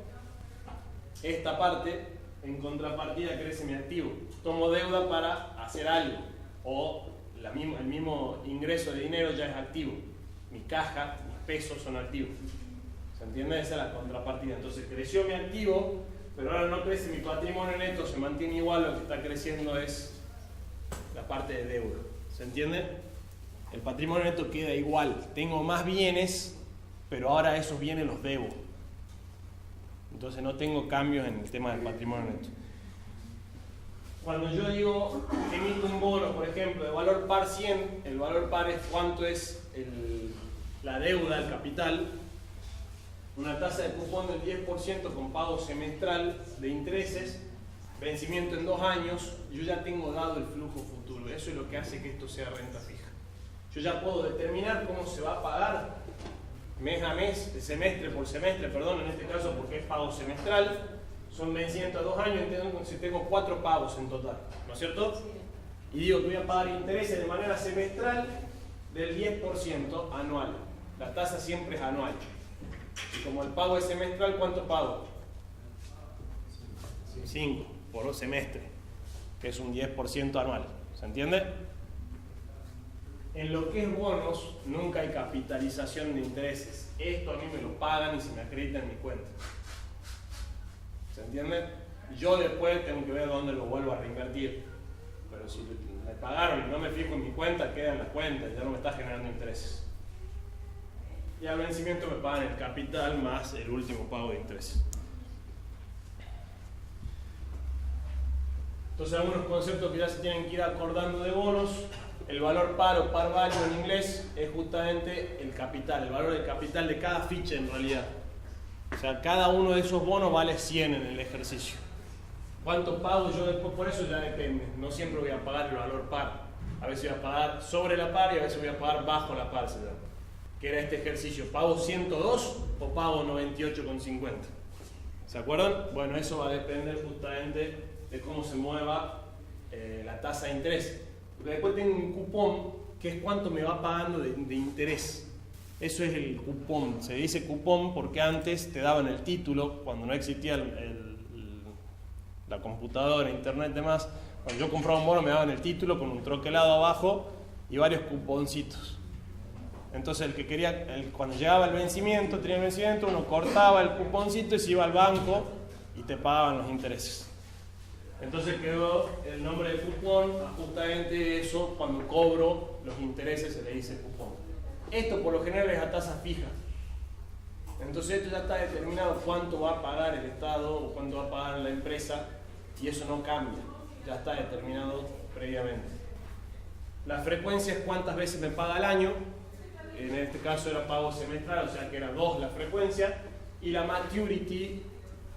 esta parte, en contrapartida crece mi activo. Tomo deuda para hacer algo, o el mismo ingreso de dinero ya es activo. Mi caja, mis pesos son activos. ¿Se entiende? Esa es la contrapartida. Entonces creció mi activo, pero ahora no crece mi patrimonio neto, se mantiene igual, lo que está creciendo es la parte de deuda. ¿Se entiende? El patrimonio neto queda igual. Tengo más bienes, pero ahora esos bienes los debo. Entonces no tengo cambios en el tema del patrimonio neto. Cuando yo digo emito un bono, por ejemplo, de valor par 100, el valor par es cuánto es la deuda, el capital, una tasa de cupón del 10% con pago semestral de intereses, vencimiento en 2 años, yo ya tengo dado el flujo futuro. Eso es lo que hace que esto sea renta fija. Yo ya puedo determinar cómo se va a pagar mes a mes, semestre por semestre, perdón, en este caso porque es pago semestral, son vencimientos a 2 años, entonces tengo 4 pagos en total, ¿no es cierto? Y digo que voy a pagar intereses de manera semestral del 10% anual. La tasa siempre es anual. Y como el pago es semestral, ¿cuánto pago? 5 por semestre, que es un 10% anual. ¿Se entiende? En lo que es bonos, nunca hay capitalización de intereses. Esto a mí me lo pagan y se me acredita en mi cuenta. ¿Se entiende? Yo después tengo que ver dónde lo vuelvo a reinvertir. Pero si me pagaron y no me fijo en mi cuenta, queda en la cuenta y ya no me está generando intereses. Y al vencimiento me pagan el capital más el último pago de intereses. Entonces, algunos conceptos que ya se tienen que ir acordando de bonos. El valor par o par value en inglés es justamente el capital, el valor del capital de cada ficha en realidad. O sea, cada uno de esos bonos vale 100 en el ejercicio. ¿Cuánto pago yo después? Por eso ya depende. No siempre voy a pagar el valor par. A veces voy a pagar sobre la par y a veces voy a pagar bajo la par. Que era este ejercicio. ¿Pago 102 o pago 98,50? ¿Se acuerdan? Bueno, eso va a depender justamente de cómo se mueva la tasa de interés. Porque después tengo un cupón, que es cuánto me va pagando de interés. Eso es el cupón. Se dice cupón porque antes te daban el título, cuando no existía la computadora, internet y demás. Cuando yo compraba un bono me daban el título con un troquelado abajo y varios cuponcitos. Entonces el que quería, cuando llegaba el vencimiento, tenía el vencimiento, uno cortaba el cuponcito y se iba al banco y te pagaban los intereses. Entonces quedó el nombre de cupón, justamente eso, cuando cobro los intereses se le dice cupón. Esto por lo general es a tasa fija. Entonces esto ya está determinado cuánto va a pagar el Estado o cuánto va a pagar la empresa y eso no cambia, ya está determinado previamente. La frecuencia es cuántas veces me paga al año, en este caso era pago semestral, o sea que era 2 la frecuencia, y la maturity,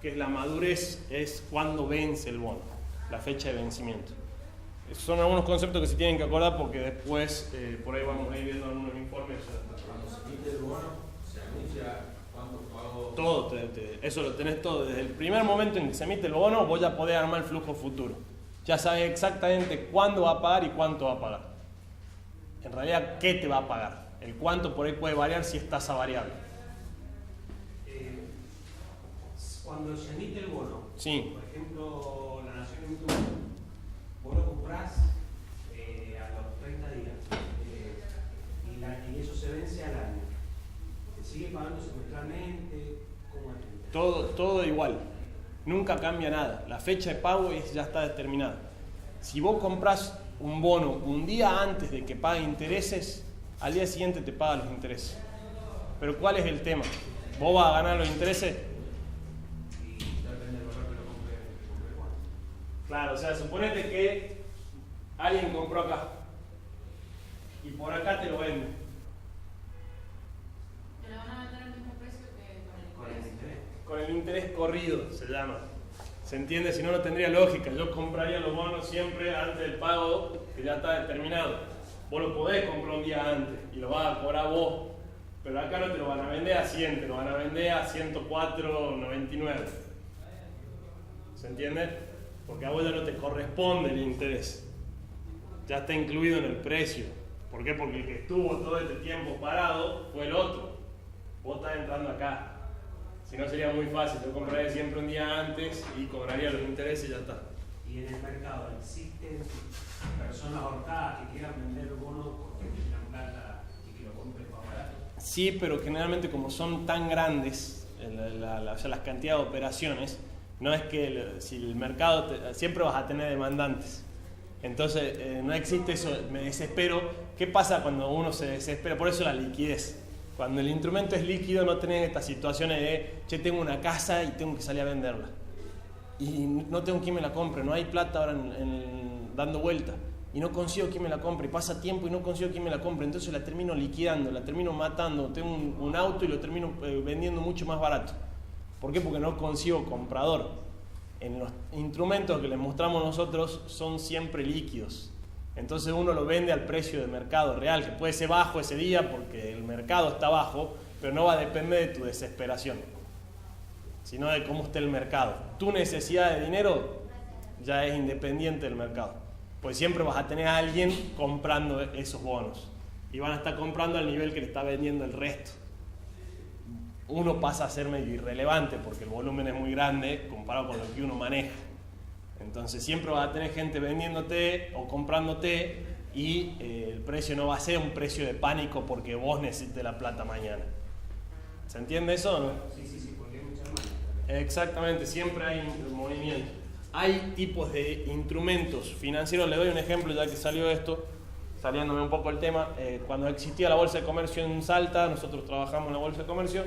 que es la madurez, es cuándo vence el bono, la fecha de vencimiento. Esos son algunos conceptos que se tienen que acordar porque después, por ahí vamos a ir viendo algunos informes. Cuando se emite el bono, se anuncia cuánto pago. Todo, eso lo tenés todo. Desde el primer momento en que se emite el bono, vos ya podés armar el flujo futuro. Ya sabés exactamente cuándo va a pagar y cuánto va a pagar. En realidad, ¿qué te va a pagar? El cuánto por ahí puede variar si es tasa variable. Cuando se emite el bono, Sí. por ejemplo, la Nación emite un bono, vos lo comprás a los 30 días y eso se vence al año. ¿Te sigue pagando semestralmente? ¿Cómo es? Todo igual. Nunca cambia nada. La fecha de pago ya está determinada. Si vos comprás un bono un día antes de que pague intereses, al día siguiente te paga los intereses. Pero ¿cuál es el tema? ¿Vos vas a ganar los intereses? Claro, o sea, suponete que alguien compró acá y por acá te lo vende. Te lo van a vender al mismo precio que con el Con el interés. interés. Con el interés corrido se llama. ¿Se entiende? Si no, no tendría lógica. Yo compraría los bonos siempre antes del pago que ya está determinado. Vos lo podés comprar un día antes y lo vas a cobrar vos. Pero acá no te lo van a vender a 100, te lo van a vender a 104,99. ¿Se entiende? Porque a vos ya no te corresponde el interés. Ya está incluido en el precio. ¿Por qué? Porque el que estuvo todo este tiempo parado fue el otro. Vos estás entrando acá. Si no sería muy fácil, yo compraría siempre un día antes y cobraría los intereses y ya está. Y en el mercado existen personas ahorcadas que quieran vender bonos porque tengan plata y que lo compren más barato. Sí, pero generalmente como son tan grandes o sea, las cantidades de operaciones, no es que si el mercado siempre vas a tener demandantes. Entonces no existe eso, me desespero. ¿Qué pasa cuando uno se desespera? Por eso la liquidez. Cuando el instrumento es líquido no tenés estas situaciones de, che, tengo una casa y tengo que salir a venderla. Y no tengo quien me la compre, no hay plata ahora dando vuelta. Y no consigo quien me la compre, y pasa tiempo y no consigo quien me la compre. Entonces la termino liquidando, la termino matando. Tengo un auto y lo termino vendiendo mucho más barato. ¿Por qué? Porque no consigo comprador. En los instrumentos que les mostramos nosotros son siempre líquidos. Entonces uno lo vende al precio de mercado real, que puede ser bajo ese día porque el mercado está bajo, pero no va a depender de tu desesperación, sino de cómo esté el mercado. Tu necesidad de dinero ya es independiente del mercado, pues siempre vas a tener a alguien comprando esos bonos y van a estar comprando al nivel que le está vendiendo el resto. Uno pasa a ser medio irrelevante porque el volumen es muy grande comparado con lo que uno maneja. Entonces siempre vas a tener gente vendiéndote o comprándote y el precio no va a ser un precio de pánico porque vos necesites la plata mañana. ¿Se entiende eso o no? Sí, porque hay mucha demanda. Exactamente, siempre hay un movimiento. Hay tipos de instrumentos financieros, le doy un ejemplo ya que salió esto, saliéndome un poco el tema. Cuando existía la Bolsa de Comercio en Salta, nosotros trabajamos en la Bolsa de Comercio,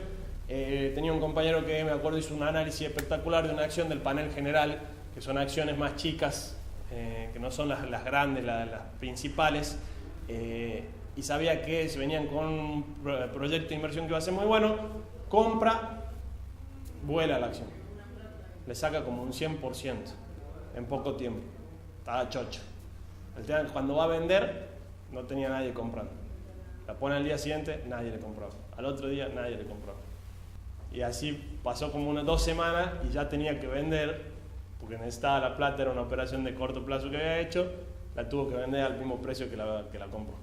tenía un compañero que me acuerdo hizo un análisis espectacular de una acción del panel general, que son acciones más chicas, que no son las grandes, las principales, y sabía que se venían con un proyecto de inversión que iba a ser muy bueno, compra, vuela la acción, le saca como un 100% en poco tiempo, estaba chocho. El tema es que cuando va a vender, no tenía nadie comprando, la pone al día siguiente, nadie le compraba, al otro día nadie le compraba, y así pasó como unas 2 semanas y ya tenía que vender, porque necesitaba la plata, era una operación de corto plazo que había hecho, la tuvo que vender al mismo precio que la compró.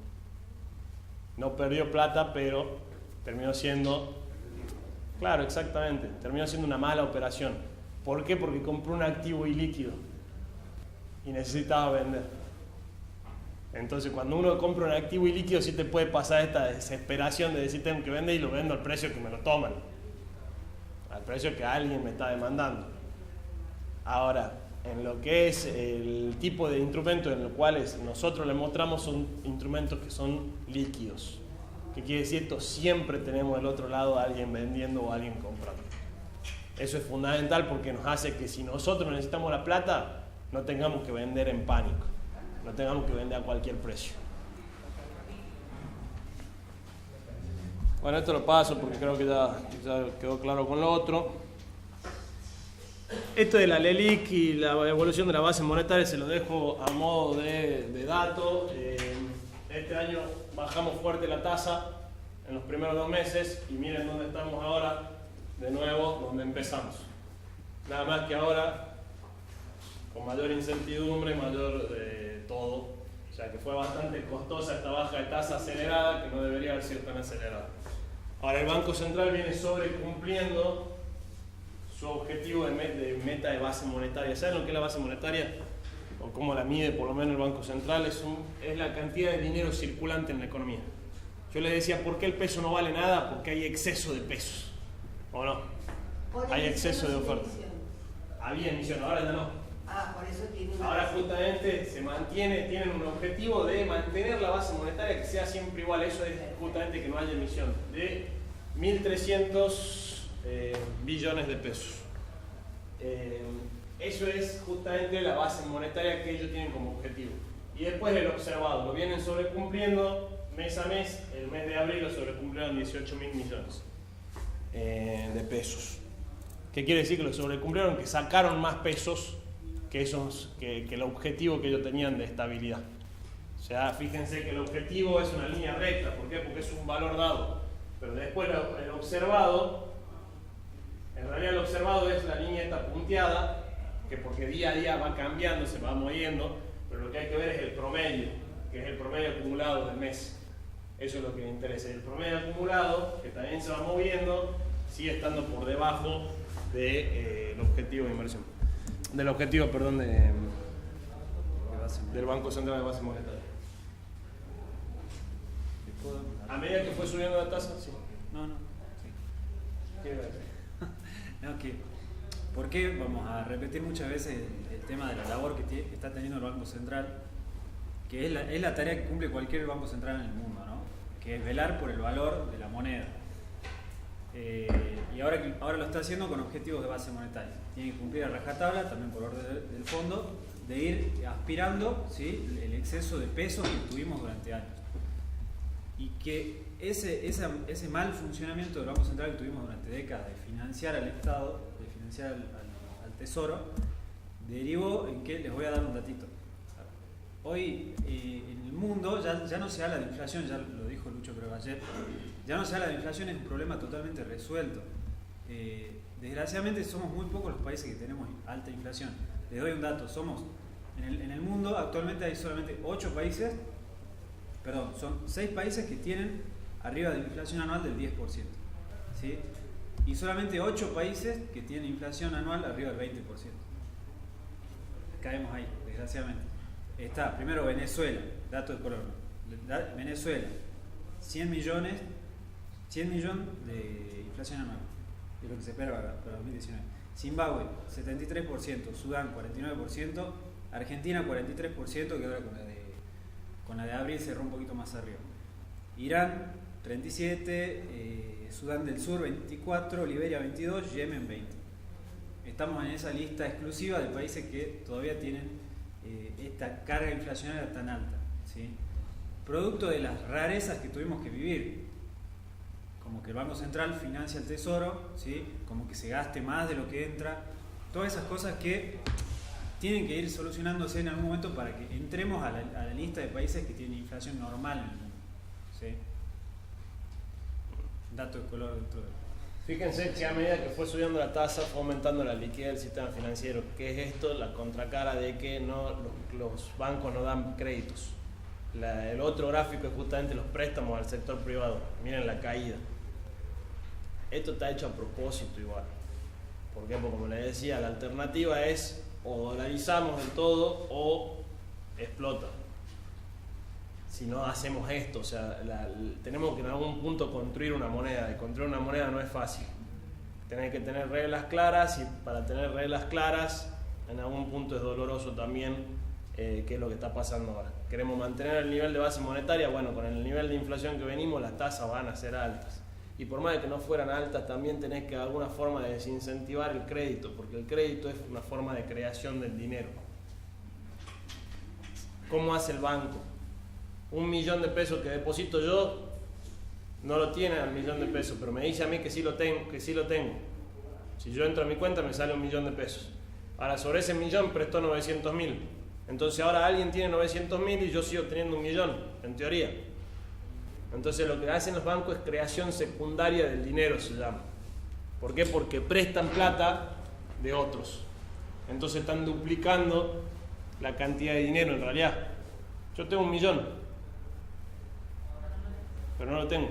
No perdió plata, pero terminó siendo, claro, exactamente, terminó siendo una mala operación. ¿Por qué? Porque compró un activo ilíquido y necesitaba vender. Entonces cuando uno compra un activo ilíquido sí te puede pasar esta desesperación de decir tengo que vender y lo vendo al precio que me lo toman, al precio que alguien me está demandando. Ahora, en lo que es el tipo de instrumentos en los cuales nosotros les mostramos son instrumentos que son líquidos. ¿Qué quiere decir esto? Siempre tenemos del otro lado a alguien vendiendo o a alguien comprando. Eso es fundamental porque nos hace que si nosotros necesitamos la plata, no tengamos que vender en pánico, no tengamos que vender a cualquier precio. Bueno, esto lo paso porque creo que ya quedó claro con lo otro. Esto de la LELIQ y la evolución de la base monetaria se lo dejo a modo de dato. Este año bajamos fuerte la tasa en los primeros 2 meses y miren dónde estamos ahora, de nuevo donde empezamos. Nada más que ahora con mayor incertidumbre, mayor todo. O sea que fue bastante costosa esta baja de tasa acelerada que no debería haber sido tan acelerada. Ahora el Banco Central viene sobrecumpliendo su objetivo de meta de base monetaria. ¿Saben lo que es la base monetaria? O cómo la mide por lo menos el Banco Central. Es la cantidad de dinero circulante en la economía. Yo les decía, ¿por qué el peso no vale nada? Porque hay exceso de pesos. ¿O no? Hay exceso de oferta. Había emisión, ahora ya no. Por eso tiene una Ahora justamente tienen un objetivo de mantener la base monetaria que sea siempre igual. Eso es justamente que no haya emisión. De 1.300 billones de pesos. Eso es justamente la base monetaria que ellos tienen como objetivo. Y después el observado, lo vienen sobrecumpliendo mes a mes. El mes de abril lo sobrecumplieron 18.000 millones de pesos. ¿Qué quiere decir? Que lo sobrecumplieron, que sacaron más pesos que el objetivo que ellos tenían de estabilidad. O sea, fíjense que el objetivo es una línea recta. ¿Por qué? Porque es un valor dado. Pero después el observado, en realidad el observado es la línea esta punteada, que porque día a día va cambiando, se va moviendo, pero lo que hay que ver es el promedio, que es el promedio acumulado del mes. Eso es lo que me interesa. El promedio acumulado, que también se va moviendo, sigue estando por debajo del objetivo de inversión. Del objetivo, perdón, del Banco Central de Base Monetaria. A medida que fue subiendo la tasa, sí. No. Sí. ¿Qué iba a decir? No, que, ¿por qué vamos a repetir muchas veces el tema de la labor que está teniendo el Banco Central? Que es la tarea que cumple cualquier banco central en el mundo, ¿no? Que es velar por el valor de la moneda. Y ahora lo está haciendo con objetivos de base monetaria. Tiene que cumplir a rajatabla, también por orden del fondo, de ir aspirando, ¿sí?, el exceso de pesos que tuvimos durante años. Y que ese mal funcionamiento del Banco Central que tuvimos durante décadas de financiar al Estado, de financiar al Tesoro, derivó en que les voy a dar un datito. Hoy en el mundo ya no se habla de inflación, ya lo dijo Lucho creo ayer, ya no se habla de inflación, es un problema totalmente resuelto. Desgraciadamente somos muy pocos los países que tenemos alta inflación. Les doy un dato, en el mundo actualmente hay solamente 6 países que tienen arriba de inflación anual del 10%, ¿sí? Y solamente 8 países que tienen inflación anual arriba del 20%. Caemos ahí, desgraciadamente. Está primero Venezuela, dato de color. Venezuela, 100 millones de inflación anual, es lo que se espera para 2019. Zimbabue, 73%, Sudán, 49%, Argentina, 43%, que ahora con la de abril cerró un poquito más arriba. Irán, 37%, Sudán del Sur, 24%, Liberia, 22%, Yemen, 20%. Estamos en esa lista exclusiva de países que todavía tienen esta carga inflacionaria tan alta, ¿sí? Producto de las rarezas que tuvimos que vivir, como que el Banco Central financia el Tesoro, ¿sí?, como que se gaste más de lo que entra, todas esas cosas que tienen que ir solucionándose en algún momento para que entremos a la lista de países que tienen inflación normal en el mundo, ¿sí? Dato de color dentro de... Fíjense que a medida que fue subiendo la tasa fue aumentando la liquidez del sistema financiero. ¿Qué es esto? La contracara de que los bancos no dan créditos. El otro gráfico es justamente los préstamos al sector privado. Miren la caída. Esto está hecho a propósito igual. ¿Por qué? Porque como les decía, la alternativa es o dolarizamos del todo o explota. Si no hacemos esto, o sea, tenemos que en algún punto construir una moneda. Y construir una moneda no es fácil. Tenés que tener reglas claras, y para tener reglas claras, en algún punto es doloroso también, qué es lo que está pasando ahora. Queremos mantener el nivel de base monetaria, bueno, con el nivel de inflación que venimos, las tasas van a ser altas. Y por más de que no fueran altas, también tenés que de alguna forma desincentivar el crédito, porque el crédito es una forma de creación del dinero. ¿Cómo hace el banco? 1 millón de pesos que deposito yo, no lo tiene al millón de pesos, pero me dice a mí que sí lo tengo, Si yo entro a mi cuenta me sale 1 millón de pesos. Ahora sobre ese millón prestó 900.000. Entonces ahora alguien tiene 900.000 y yo sigo teniendo 1 millón, en teoría. Entonces lo que hacen los bancos es creación secundaria del dinero, se llama. ¿Por qué? Porque prestan plata de otros. Entonces están duplicando la cantidad de dinero en realidad. Yo tengo 1 millón. Pero no lo tengo,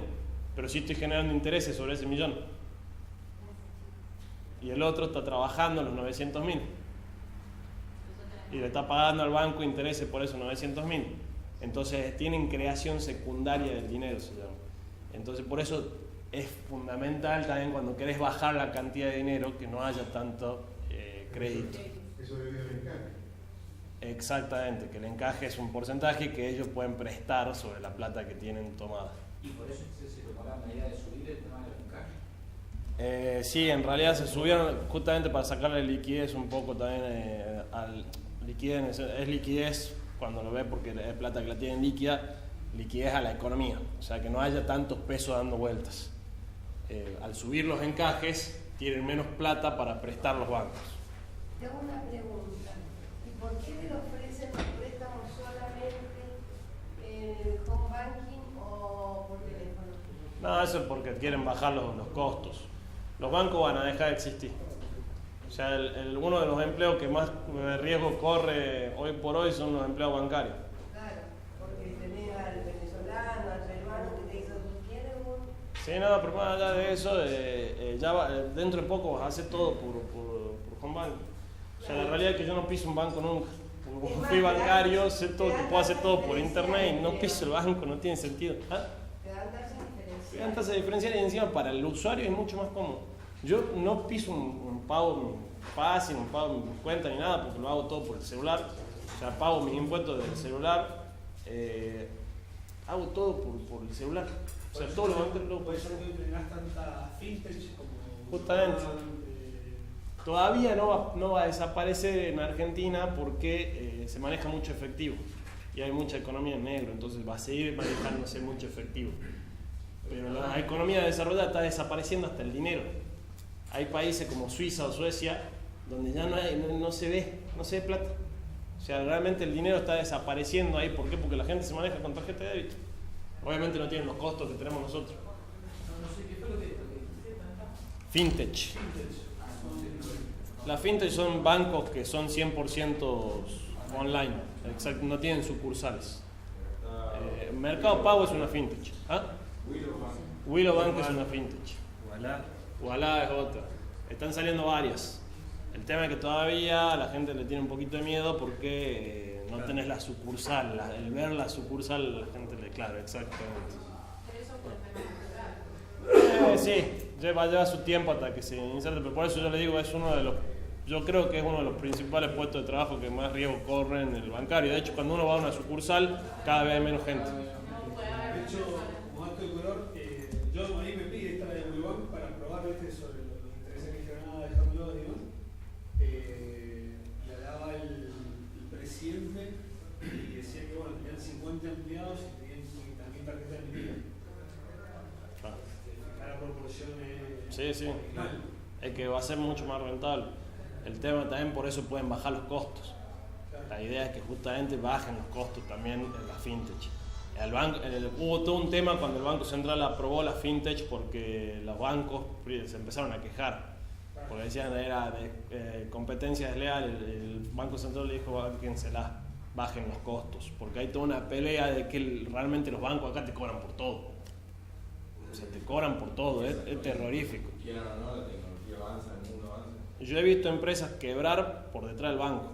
pero sí estoy generando intereses sobre ese millón. Y el otro está trabajando los 900.000 y le está pagando al banco intereses por esos 900.000. Entonces tienen creación secundaria del dinero, se llama. Entonces por eso es fundamental también cuando querés bajar la cantidad de dinero que no haya tanto crédito. Eso debido al encaje. Exactamente, que el encaje es un porcentaje que ellos pueden prestar sobre la plata que tienen tomada. ¿Y por eso se tomaron la idea de subir el tema de los encajes? Sí, en realidad se subieron justamente para sacarle liquidez un poco también al liquidez, es liquidez cuando lo ve porque es plata que la tienen líquida, liquidez a la economía, o sea que no haya tantos pesos dando vueltas. al subir los encajes, tienen menos plata para prestar los bancos. Te hago una pregunta. ¿Y por qué le ofrecen los préstamos solamente en el home banking o por teléfono? No, eso es porque quieren bajar los costos. Los bancos van a dejar de existir. O sea, uno de los empleos que más riesgo corre hoy por hoy son los empleos bancarios. Claro, porque tenés al venezolano, al peruano que te dice, ¿tú quieres un...? Sí, no, pero más allá de eso, dentro de poco vas a hacer todo por home banking. O sea, la realidad es que yo no piso un banco nunca. Como fui bancario, sé todo, que puedo hacer todo por internet y no piso el banco, no tiene sentido. ¿Ah? Te dan tasas diferenciales. Te dan tasas diferenciales y encima para el usuario es mucho más cómodo. Yo no piso un pago fácil, un pago en mi cuenta ni nada, porque lo hago todo por el celular. O sea, pago mis impuestos del celular, hago todo por el celular. O sea, todo lo banco lo Por eso no tengas tanta fintech como... Justamente. Todavía no va a desaparecer en Argentina porque se maneja mucho efectivo y hay mucha economía en negro, entonces va a seguir manejándose mucho efectivo. Pero la economía desarrollada está desapareciendo hasta el dinero. Hay países como Suiza o Suecia donde ya no se ve plata. O sea, realmente el dinero está desapareciendo ahí. ¿Por qué? Porque la gente se maneja con tarjeta de débito. Obviamente no tienen los costos que tenemos nosotros. No sé qué fue lo que Fintech. Las fintech son bancos que son 100% online, exacto, no tienen sucursales. Mercado Pago es una fintech. ¿Ah? Willow Bank es una fintech. Ualá es otra. Están saliendo varias. El tema es que todavía la gente le tiene un poquito de miedo porque no tenés la sucursal. El ver la sucursal, la gente le... Claro, exactamente. Pero eso por el tema cultural. Sí, lleva su tiempo hasta que se inserte, pero por eso yo le digo, yo creo que es uno de los principales puestos de trabajo que más riesgo corre en el bancario. De hecho, cuando uno va a una sucursal, cada vez hay menos gente. De hecho, como acto de color, yo ahí me pide estar en el banco para probar sobre los intereses que ganaba dejándolo, digamos. Le daba el presidente y decía que bueno, tenían 50 empleados y tenían también tarjeta de vida. Cada proporción es Sí. Es que va a ser mucho más rentable. El tema también, por eso pueden bajar los costos. La idea es que justamente bajen los costos también en la fintech. Hubo todo un tema cuando el Banco Central aprobó la fintech porque los bancos se empezaron a quejar. Porque decían era de competencia desleal. El Banco Central le dijo bajen los costos. Porque hay toda una pelea de que realmente los bancos acá te cobran por todo. O sea, te cobran por todo, es terrorífico. Quieran o no, la tecnología avanza, el mundo avanza. Yo he visto empresas quebrar por detrás del banco.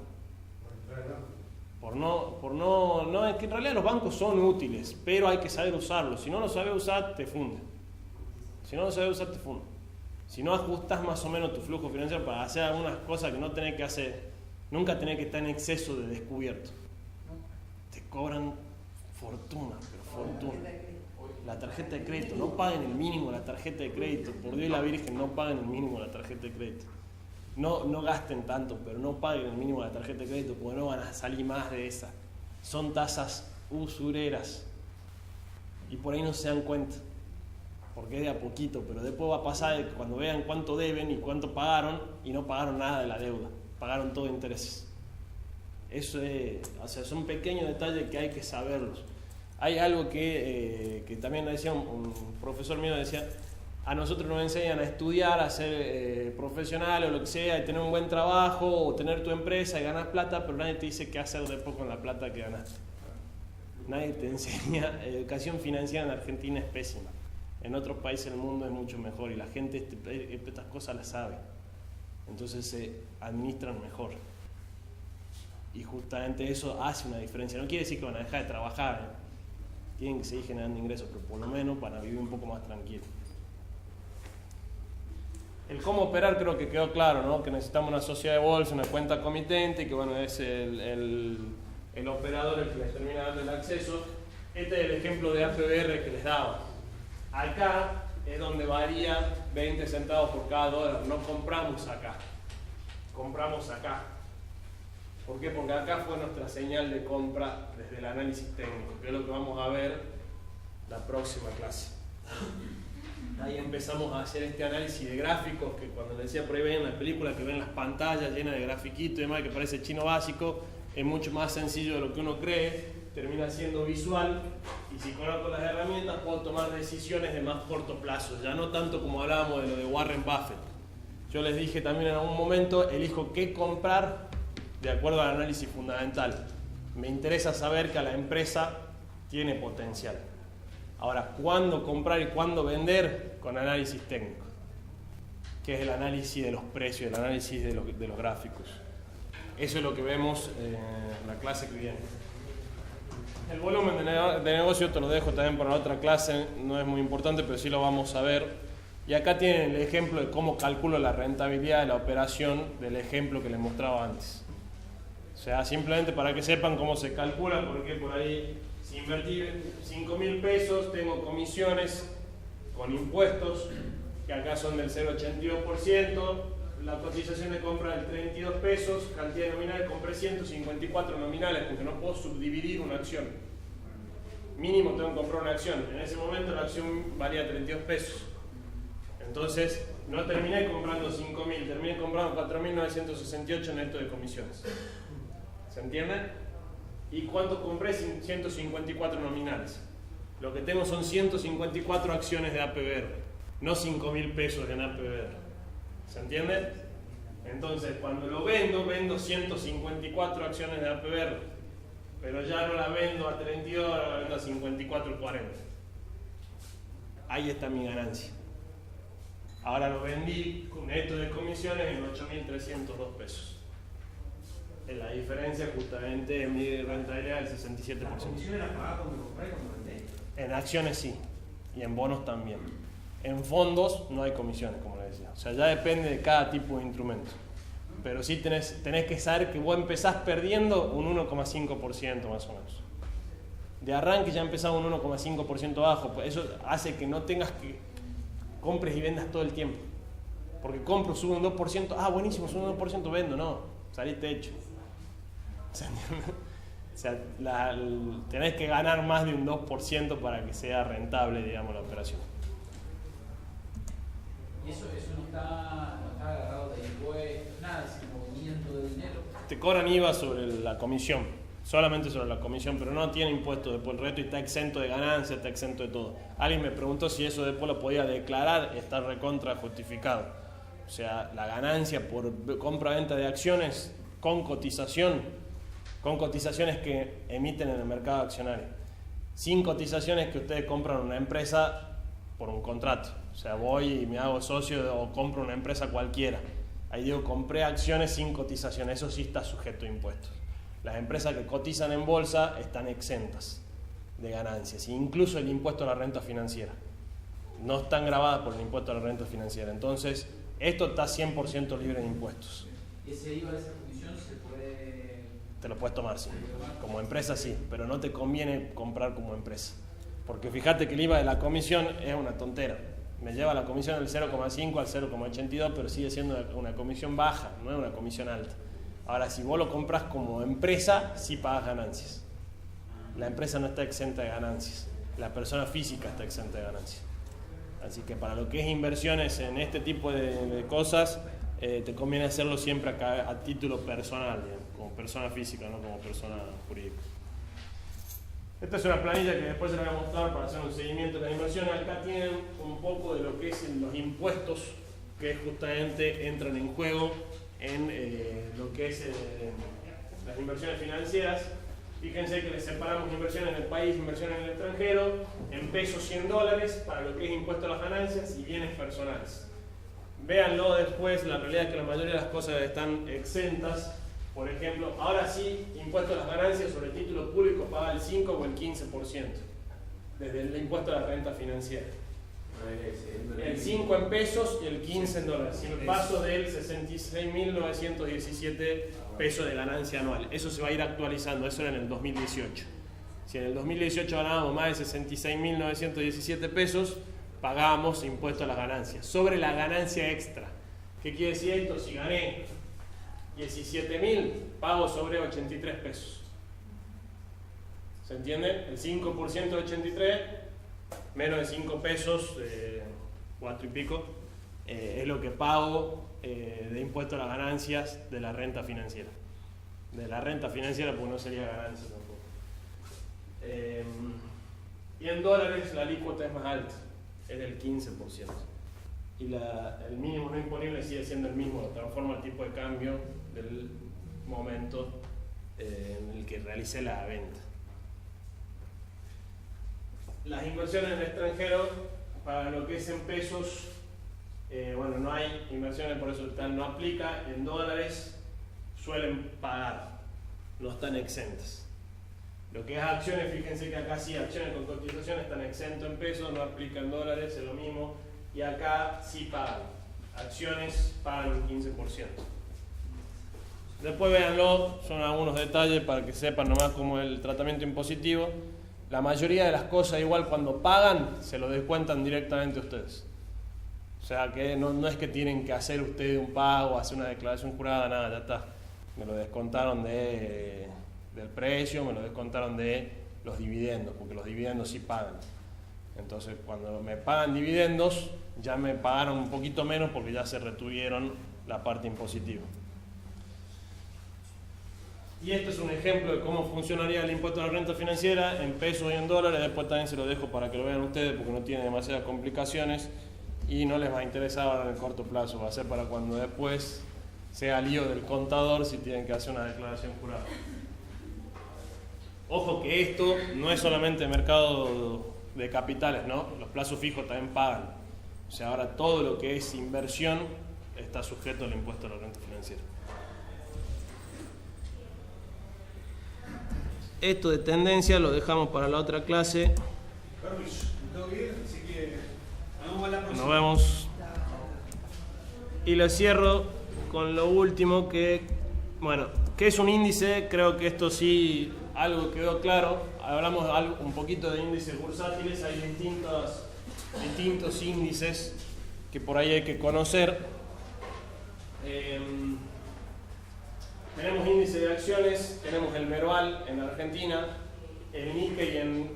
Es que en realidad los bancos son útiles, pero hay que saber usarlos. Si no lo sabes usar, te funde. Si no ajustas más o menos tu flujo financiero para hacer algunas cosas que no tenés que hacer, nunca tenés que estar en exceso de descubierto. Te cobran fortuna, pero fortuna. La tarjeta de crédito, no paguen el mínimo de la tarjeta de crédito. Por Dios y la Virgen, no paguen el mínimo de la tarjeta de crédito. No gasten tanto, pero no paguen el mínimo de la tarjeta de crédito porque no van a salir más de esa. Son tasas usureras y por ahí no se dan cuenta porque es de a poquito, pero después va a pasar cuando vean cuánto deben y cuánto pagaron y no pagaron nada de la deuda, pagaron todo intereses. Eso son pequeños detalles que hay que saberlos. Hay algo que también decía un profesor mío, decía: a nosotros nos enseñan a estudiar, a ser profesional o lo que sea, y tener un buen trabajo o tener tu empresa y ganar plata, pero nadie te dice qué hacer después con la plata que ganaste. Nadie te enseña. Educación financiera en Argentina es pésima. En otros países del mundo es mucho mejor y la gente estas cosas las sabe. Entonces se administran mejor. Y justamente eso hace una diferencia. No quiere decir que van a dejar de trabajar, tienen que seguir generando ingresos, pero por lo menos para vivir un poco más tranquilo. El cómo operar creo que quedó claro, ¿no? Que necesitamos una sociedad de bolsa, una cuenta comitente, que bueno, es el operador el que les termina dando el acceso. Este es el ejemplo de APBR que les daba. Acá es donde varía 20 centavos por cada dólar. No compramos acá, compramos acá. ¿Por qué? Porque acá fue nuestra señal de compra desde el análisis técnico, que es lo que vamos a ver la próxima clase. Ahí empezamos a hacer este análisis de gráficos, que cuando les decía por ahí ven las películas, que ven las pantallas llenas de grafiquitos y demás, que parece chino básico, es mucho más sencillo de lo que uno cree, termina siendo visual, y si conozco las herramientas puedo tomar decisiones de más corto plazo, ya no tanto como hablábamos de lo de Warren Buffett. Yo les dije también en algún momento, elijo qué comprar de acuerdo al análisis fundamental. Me interesa saber que la empresa tiene potencial. Ahora, ¿cuándo comprar y cuándo vender? Con análisis técnico, que es el análisis de los precios, el análisis de los gráficos. Eso es lo que vemos en la clase que viene. El volumen de negocio te lo dejo también para otra clase, no es muy importante, pero sí lo vamos a ver. Y acá tienen el ejemplo de cómo calculo la rentabilidad de la operación del ejemplo que les mostraba antes. O sea, simplemente para que sepan cómo se calcula, porque por ahí, si invertí 5.000 pesos, tengo comisiones con impuestos, que acá son del 0,82%, la cotización de compra del 32 pesos, cantidad nominal, compré 154 nominales, porque no puedo subdividir una acción. Mínimo tengo que comprar una acción. En ese momento la acción valía 32 pesos. Entonces, no terminé comprando 5.000, terminé comprando 4.968 neto de comisiones. ¿Se entiende? ¿Y cuánto compré? 154 nominales. Lo que tengo son 154 acciones de APBR, no 5.000 pesos en APBR. ¿Se entiende? Entonces, cuando lo vendo 154 acciones de APBR, pero ya no la vendo a 32, ahora la vendo a 54.40. Ahí está mi ganancia. Ahora lo vendí con neto de comisiones en 8.302 pesos. La diferencia justamente en mi rentabilidad del 67%. ¿La comisión era pagada cuando compré y cuando vendí? En acciones sí, y en bonos también. En fondos no hay comisiones, como les decía. O sea, ya depende de cada tipo de instrumento. Pero sí tenés que saber que vos empezás perdiendo un 1,5% más o menos. De arranque ya empezás un 1,5% bajo. Pues eso hace que no tengas que compres y vendas todo el tiempo. Porque compro, sube un 2%, buenísimo, sube un 2%, vendo. No, saliste hecho. O sea, tenés que ganar más de un 2% para que sea rentable, digamos, la operación. Y eso no está agarrado de impuestos, nada, sin movimiento de dinero. Te cobran IVA sobre la comisión, solamente sobre la comisión, pero no tiene impuestos después el resto y está exento de ganancias, está exento de todo. Alguien me preguntó si eso después lo podía declarar, está recontra justificado. O sea, la ganancia por compra-venta de acciones con cotizaciones que emiten en el mercado accionario, sin cotizaciones que ustedes compran una empresa por un contrato. O sea, voy y me hago socio o compro una empresa cualquiera. Ahí digo, compré acciones sin cotización, eso sí está sujeto a impuestos. Las empresas que cotizan en bolsa están exentas de ganancias, incluso el impuesto a la renta financiera. No están grabadas por el impuesto a la renta financiera. Entonces, esto está 100% libre de impuestos. ¿Ese IVA de esa comisión se puede...? Te lo puedes tomar, sí. Como empresa sí, pero no te conviene comprar como empresa. Porque fíjate que el IVA de la comisión es una tontera. Me lleva la comisión del 0,5 al 0,82, pero sigue siendo una comisión baja, no es una comisión alta. Ahora, si vos lo compras como empresa, sí pagas ganancias. La empresa no está exenta de ganancias. La persona física está exenta de ganancias. Así que para lo que es inversiones en este tipo de cosas, te conviene hacerlo siempre a título personal, digamos, como persona física, no como persona jurídica. Esta es una planilla que después se la voy a mostrar para hacer un seguimiento de las inversiones. Acá tienen un poco de lo que es los impuestos que justamente entran en juego en lo que es las inversiones financieras. Fíjense que les separamos inversiones en el país, inversiones en el extranjero, en pesos y en dólares, para lo que es impuesto a las ganancias y bienes personales. Véanlo después, la realidad es que la mayoría de las cosas están exentas. Por ejemplo, ahora sí, impuesto a las ganancias sobre títulos públicos paga el 5 o el 15%, desde el impuesto a la renta financiera. El 5 en pesos y el 15 en dólares. Si me paso del 66.917 pesos de ganancia anual, eso se va a ir actualizando, eso era en el 2018. Si en el 2018 ganábamos más de 66.917 pesos, pagábamos impuesto a las ganancias, sobre la ganancia extra. ¿Qué quiere decir esto? Si gané 17.000, pago sobre 83 pesos. ¿Se entiende? El 5% de 83, menos de 5 pesos 4 y pico, es lo que pago de impuesto a las ganancias de la renta financiera. De la renta financiera, pues no sería ganancia tampoco. Y en dólares la alícuota es más alta, es del 15%. Y el mínimo no imponible sigue siendo el mismo, lo transforma el tipo de cambio del momento en el que realicé la venta. Las inversiones en el extranjero, para lo que es en pesos, bueno, no hay inversiones, por eso no aplica. En dólares suelen pagar, no están exentas. Lo que es acciones, fíjense que acá sí, acciones con cotización están exentos en pesos, no aplica en dólares, es lo mismo. Y acá sí pagan. Acciones pagan un 15%. Después véanlo, son algunos detalles para que sepan nomás cómo es el tratamiento impositivo. La mayoría de las cosas, igual cuando pagan, se lo descuentan directamente a ustedes. O sea que no es que tienen que hacer ustedes un pago, hacer una declaración jurada, nada, ya está. Me lo descontaron del precio, me lo descontaron de los dividendos, porque los dividendos sí pagan. Entonces, cuando me pagan dividendos, ya me pagaron un poquito menos porque ya se retuvieron la parte impositiva. Y este es un ejemplo de cómo funcionaría el impuesto a la renta financiera en pesos y en dólares. Después también se lo dejo para que lo vean ustedes porque no tiene demasiadas complicaciones y no les va a interesar ahora en el corto plazo. Va a ser para cuando después sea lío del contador si tienen que hacer una declaración jurada. Ojo que esto no es solamente mercado de capitales, ¿no? Los plazos fijos también pagan. O sea, ahora todo lo que es inversión está sujeto al impuesto a la renta financiera. Esto de tendencia lo dejamos para la otra clase. ¿Todo bien? Así que vamos a la próxima. Nos vemos. Y lo cierro con lo último que, bueno, ¿qué es un índice? Creo que esto sí, algo quedó claro. Hablamos un poquito de índices bursátiles, hay distintos índices que por ahí hay que conocer. Tenemos índice de acciones, tenemos el Merval en Argentina, el Nikkei en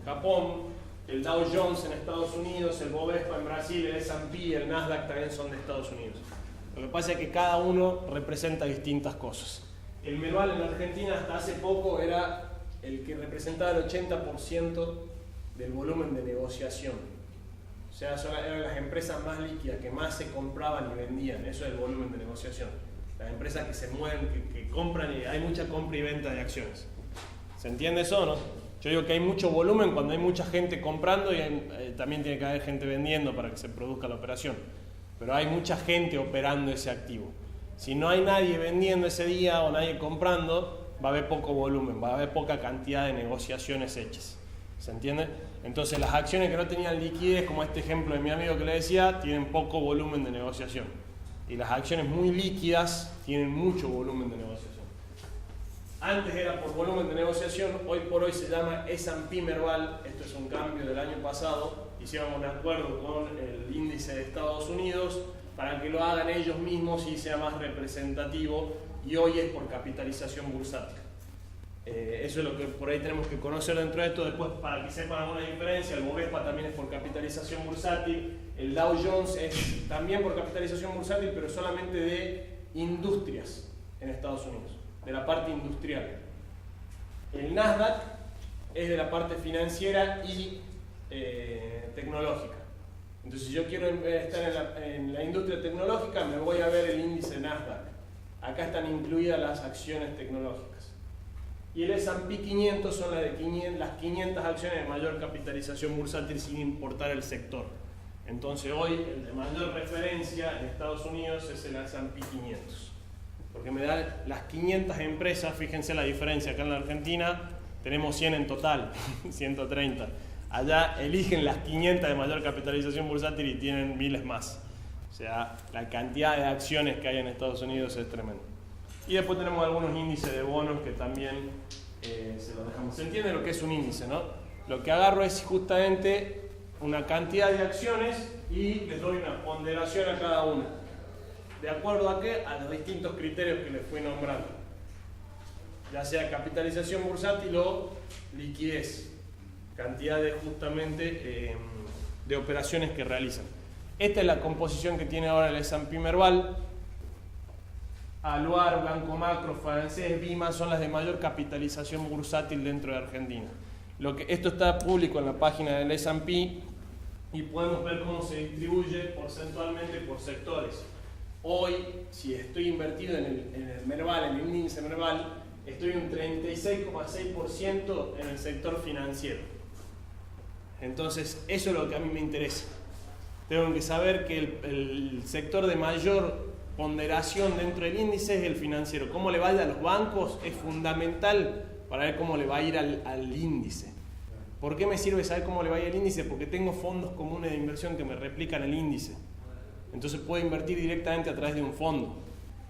Japón, el Dow Jones en Estados Unidos, el Bovespa en Brasil, el S&P y el Nasdaq también son de Estados Unidos. Lo que pasa es que cada uno representa distintas cosas. El Merval en Argentina hasta hace poco era el que representaba el 80% del volumen de negociación. O sea, eran las empresas más líquidas, que más se compraban y vendían. Eso es el volumen de negociación. Las empresas que se mueven, que compran, y hay mucha compra y venta de acciones. ¿Se entiende eso o no? Yo digo que hay mucho volumen cuando hay mucha gente comprando y también tiene que haber gente vendiendo para que se produzca la operación. Pero hay mucha gente operando ese activo. Si no hay nadie vendiendo ese día o nadie comprando, va a haber poco volumen, va a haber poca cantidad de negociaciones hechas. ¿Se entiende? Entonces las acciones que no tenían liquidez, como este ejemplo de mi amigo que le decía, tienen poco volumen de negociación. Y las acciones muy líquidas tienen mucho volumen de negociación. Antes era por volumen de negociación, hoy por hoy se llama S&P Merval. Esto es un cambio del año pasado. Hicieron un acuerdo con el índice de Estados Unidos para que lo hagan ellos mismos y sea más representativo. Y hoy es por capitalización bursátil. Eso es lo que por ahí tenemos que conocer dentro de esto. Después, para que sepan alguna diferencia, el Bovespa también es por capitalización bursátil. El Dow Jones es también por capitalización bursátil, pero solamente de industrias en Estados Unidos, de la parte industrial. El Nasdaq es de la parte financiera y tecnológica. Entonces, si yo quiero estar en la industria tecnológica, me voy a ver el índice Nasdaq. Acá están incluidas las acciones tecnológicas. Y el S&P 500 son las 500 acciones de mayor capitalización bursátil sin importar el sector. Entonces hoy el de mayor referencia en Estados Unidos es el S&P 500. Porque me da las 500 empresas, fíjense la diferencia, acá en la Argentina tenemos 100 en total, 130. Allá eligen las 500 de mayor capitalización bursátil y tienen miles más. O sea, la cantidad de acciones que hay en Estados Unidos es tremenda. Y después tenemos algunos índices de bonos que también se los dejamos. ¿Se entiende lo que es un índice, no? Lo que agarro es justamente una cantidad de acciones y les doy una ponderación a cada una. ¿De acuerdo a qué? A los distintos criterios que les fui nombrando. Ya sea capitalización bursátil o liquidez. Cantidad de justamente de operaciones que realizan. Esta es la composición que tiene ahora el S&P Merval. Aluar, Banco Macro, Francés, Bima son las de mayor capitalización bursátil dentro de Argentina. Esto está público en la página del S&P y podemos ver cómo se distribuye porcentualmente por sectores. Hoy, si estoy invertido en el Merval, en el índice Merval, estoy un 36,6% en el sector financiero. Entonces, eso es lo que a mí me interesa. Tengo que saber que el sector de mayor ponderación dentro del índice es el financiero. Cómo le vaya a los bancos es fundamental para ver cómo le va a ir al índice. ¿Por qué me sirve saber cómo le va a ir al índice? Porque tengo fondos comunes de inversión que me replican el índice. Entonces puedo invertir directamente a través de un fondo.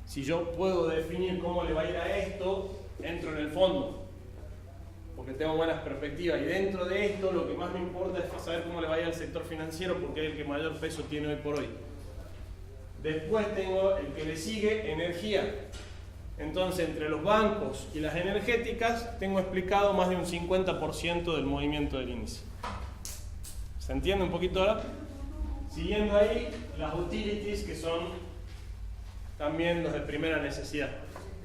Si yo puedo definir cómo le va a ir a esto, entro en el fondo, porque tengo buenas perspectivas. Y dentro de esto lo que más me importa es saber cómo le va a ir al sector financiero, porque es el que mayor peso tiene hoy por hoy. Después tengo el que le sigue, energía. Entonces, entre los bancos y las energéticas, tengo explicado más de un 50% del movimiento del índice. ¿Se entiende un poquito ahora? Siguiendo ahí, las utilities, que son también los de primera necesidad.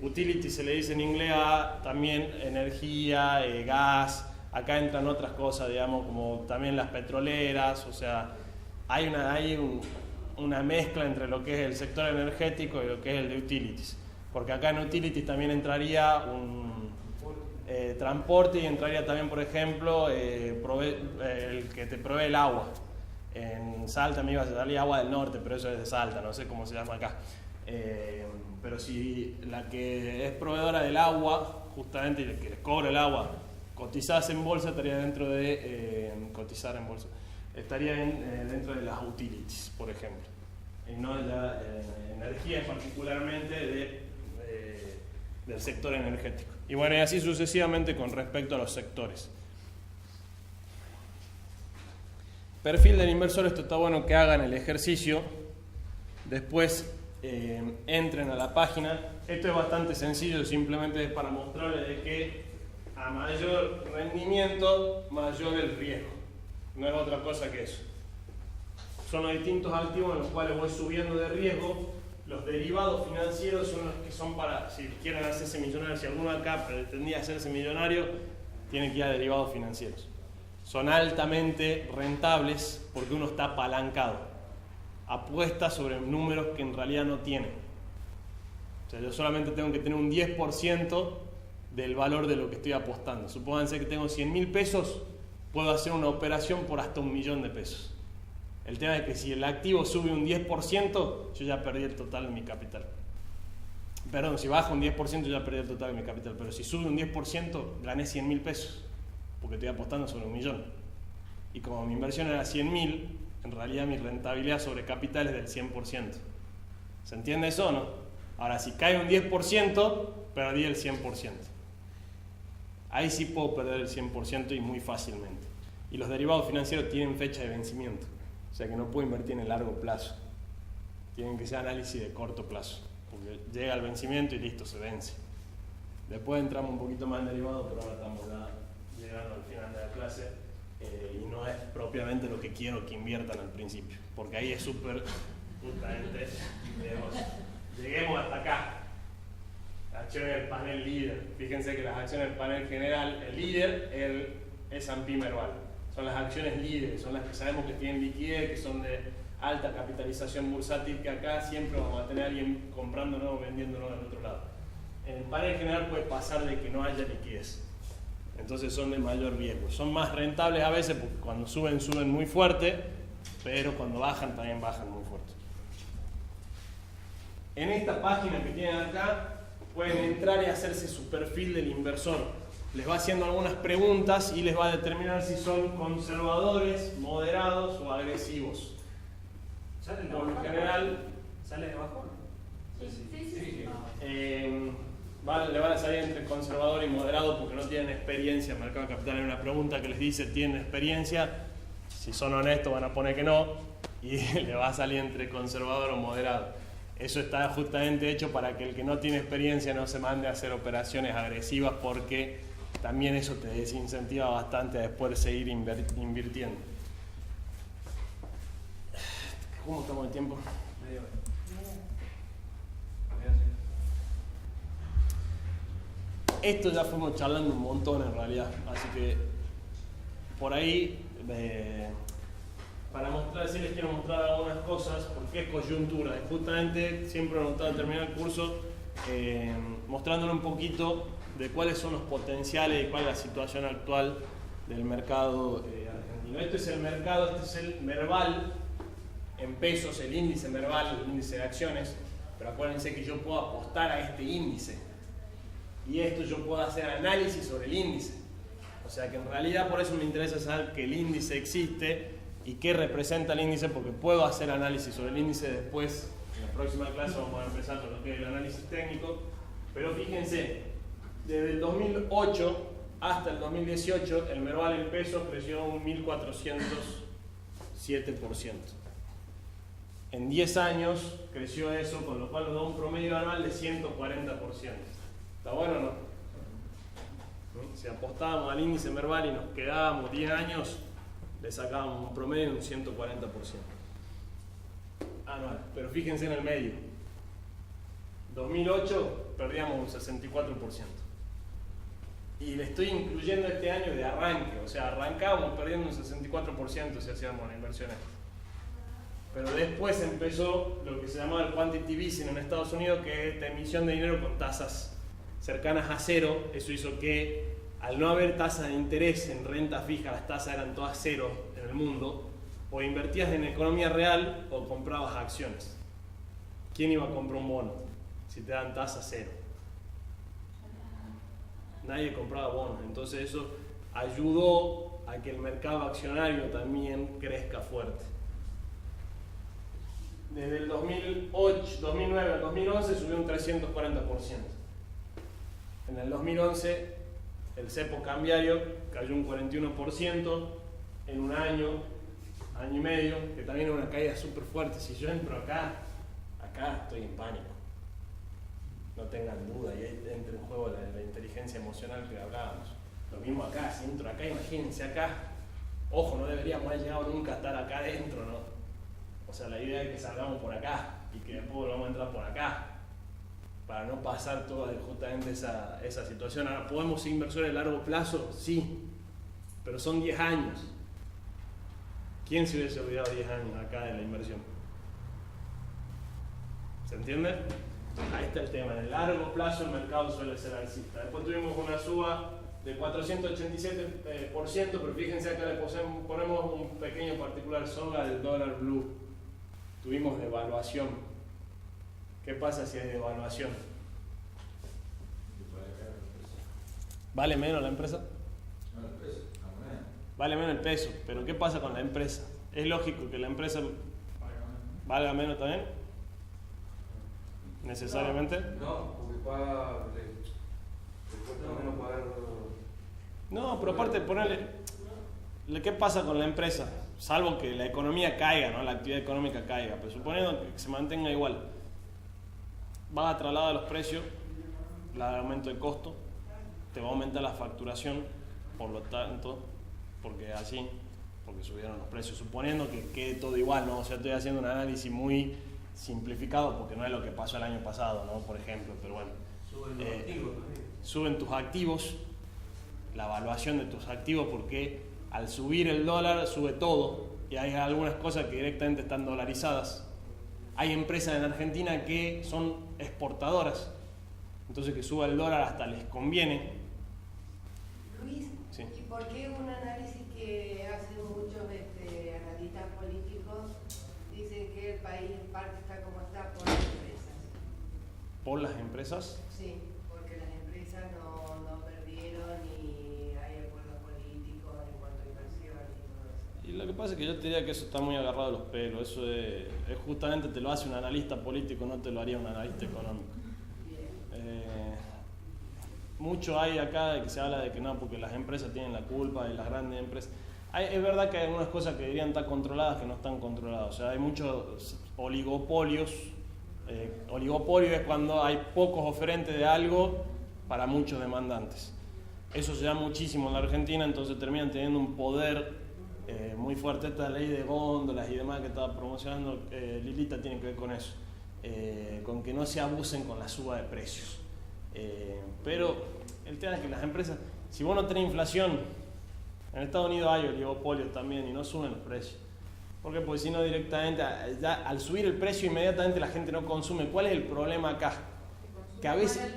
Utility se le dice en inglés a también energía, gas. Acá entran otras cosas, digamos, como también las petroleras. O sea, hay una mezcla entre lo que es el sector energético y lo que es el de utilities, porque acá en utilities también entraría un transporte y entraría también, por ejemplo, el que te provee el agua. En Salta me iba a salir agua del norte, pero eso es de Salta, no sé cómo se llama acá. Pero si la que es proveedora del agua, justamente el que les cobra el agua, cotizase en bolsa, estaría dentro de cotizar en bolsa. Estaría dentro de las utilities, por ejemplo, y no de la energía, particularmente del sector energético. Y bueno, y así sucesivamente con respecto a los sectores. Perfil del inversor, esto está bueno que hagan el ejercicio, después entren a la página. Esto es bastante sencillo, simplemente es para mostrarles de que a mayor rendimiento, mayor el riesgo. No es otra cosa que eso. Son los distintos activos en los cuales voy subiendo de riesgo. Los derivados financieros son los que son para, si quieren hacerse millonarios, si alguno acá pretendía hacerse millonario, tiene que ir a derivados financieros. Son altamente rentables porque uno está apalancado. Apuesta sobre números que en realidad no tiene. O sea, yo solamente tengo que tener un 10% del valor de lo que estoy apostando. Supónganse que tengo 100.000 pesos, puedo hacer una operación por hasta 1.000.000 de pesos. El tema es que si el activo sube un 10%, yo ya perdí el total de mi capital. Perdón, si baja un 10%, yo ya perdí el total de mi capital. Pero si sube un 10%, gané 100.000 pesos, porque estoy apostando sobre 1.000.000. Y como mi inversión era 100.000, en realidad mi rentabilidad sobre capital es del 100%. ¿Se entiende eso o no? Ahora, si cae un 10%, perdí el 100%. Ahí sí puedo perder el 100% y muy fácilmente. Y los derivados financieros tienen fecha de vencimiento. O sea que no puedo invertir en el largo plazo. Tienen que ser análisis de corto plazo. Porque llega el vencimiento y listo, se vence. Después entramos un poquito más en derivados, pero ahora estamos llegando al final de la clase. Y no es propiamente lo que quiero que inviertan al principio. Porque ahí es súper, justamente, lleguemos hasta acá. Acciones del panel líder. Fíjense que las acciones del panel general, el líder, el S&P Merval. Son las acciones líderes, son las que sabemos que tienen liquidez, que son de alta capitalización bursátil, que acá siempre vamos a tener a alguien comprándonos o vendiéndonos del otro lado. En el panel general puede pasar de que no haya liquidez. Entonces son de mayor riesgo. Son más rentables a veces porque cuando suben, suben muy fuerte, pero cuando bajan, también bajan muy fuerte. En esta página que tienen acá, pueden entrar y hacerse su perfil del inversor. Les va haciendo algunas preguntas y les va a determinar si son conservadores, moderados o agresivos. ¿Sale Por lo general, ¿Sale de abajo? Sí. le van a salir entre conservador y moderado porque no tienen experiencia en mercado de capital. Hay una pregunta que les dice, ¿tienen experiencia? Si son honestos van a poner que no y le va a salir entre conservador o moderado. Eso está justamente hecho para que el que no tiene experiencia no se mande a hacer operaciones agresivas, porque también eso te desincentiva bastante a después seguir invirtiendo. ¿Cómo estamos de tiempo? Media hora. Esto ya fuimos charlando un montón en realidad, así que por ahí, para mostrar, sí les quiero mostrar algunas cosas, porque es coyuntura. Y justamente siempre he notado al terminar el curso, mostrándole un poquito de cuáles son los potenciales y cuál es la situación actual del mercado argentino. Este es el mercado, este es el Merval, en pesos, el índice Merval, el índice de acciones, pero acuérdense que yo puedo apostar a este índice. Y esto yo puedo hacer análisis sobre el índice. O sea que en realidad por eso me interesa saber que el índice existe y qué representa el índice, porque puedo hacer análisis sobre el índice después. En la próxima clase vamos a empezar con lo que es el análisis técnico. Pero fíjense, desde el 2008 hasta el 2018 el Merval en pesos creció un 1.407%. En 10 años creció eso, con lo cual nos da un promedio anual de 140%. ¿Está bueno o no? Si apostábamos al índice Merval y nos quedábamos 10 años, le sacábamos un promedio de un 140% anual. Pero fíjense en el medio. 2008 perdíamos un 64%. Y le estoy incluyendo este año de arranque, o sea, arrancábamos perdiendo un 64% si hacíamos la inversión esta. Pero después empezó lo que se llamaba el quantitative easing en Estados Unidos, que es esta emisión de dinero con tasas cercanas a cero. Eso hizo que, al no haber tasas de interés en renta fija, las tasas eran todas cero en el mundo, o invertías en economía real o comprabas acciones. ¿Quién iba a comprar un bono si te dan tasa cero? Nadie compraba bonos. Entonces eso ayudó a que el mercado accionario también crezca fuerte. Desde el 2009 al 2011 subió un 340%. En el 2011 el cepo cambiario cayó un 41% en un año y medio, que también es una caída súper fuerte. Si yo entro acá estoy en pánico. No tengan duda, y ahí entra en juego la inteligencia emocional que hablábamos. Lo mismo acá, si entro acá, imagínense acá. Ojo, no deberíamos haber llegado nunca a estar acá adentro, ¿no? O sea, la idea es que salgamos por acá y que después volvamos a entrar por acá, para no pasar toda justamente esa situación. Ahora, ¿podemos ser inversores a largo plazo? Sí, pero son 10 años. ¿Quién se hubiese olvidado 10 años acá de la inversión? ¿Se entiende? Ahí está el tema. En el largo plazo el mercado suele ser alcista. Después tuvimos una suba de 487%, pero fíjense acá le ponemos un pequeño particular, soga del dólar blue. Tuvimos devaluación. ¿Qué pasa si hay devaluación? ¿Vale menos la empresa? Vale menos el peso, pero ¿qué pasa con la empresa? ¿Es lógico que la empresa valga menos también? ¿Necesariamente? No, porque le cuesta menos pagar. No, pero aparte de ponerle, ¿qué pasa con la empresa? Salvo que la economía caiga, ¿no? La actividad económica caiga, pero suponiendo que se mantenga igual, va a trasladar los precios, el aumento de costo, te va a aumentar la facturación, por lo tanto, porque subieron los precios, suponiendo que quede todo igual, ¿no? O sea, estoy haciendo un análisis muy simplificado porque no es lo que pasó el año pasado, ¿no? Por ejemplo, pero bueno. Suben los activos también. Suben tus activos, la evaluación de tus activos, porque al subir el dólar sube todo y hay algunas cosas que directamente están dolarizadas. Hay empresas en Argentina que son exportadoras, entonces que suba el dólar hasta les conviene. Luis, Sí. ¿Y por qué un análisis que hacen muchos analistas políticos dicen que el país en parte está como está por las empresas? ¿Por las empresas? Sí, porque las empresas no perdieron y hay acuerdos políticos en cuanto a inversión y todo eso. Y lo que pasa es que yo te diría que eso está muy agarrado de los pelos. Eso es justamente te lo hace un analista político, no te lo haría un analista económico. Mucho hay acá de que se habla de que no, porque las empresas tienen la culpa, y las grandes empresas. Es verdad que hay algunas cosas que deberían estar controladas que no están controladas. O sea, hay muchos oligopolios. Oligopolio es cuando hay pocos oferentes de algo para muchos demandantes. Eso se da muchísimo en la Argentina, entonces terminan teniendo un poder muy fuerte esta ley de góndolas y demás que estaba promocionando Lilita, tiene que ver con eso, con que no se abusen con la suba de precios. Pero el tema es que las empresas, si vos no tenés inflación, en Estados Unidos hay oligopolios también y no suben los precios. ¿Por qué? Porque si no directamente, ya al subir el precio inmediatamente la gente no consume. ¿Cuál es el problema acá? Que a veces...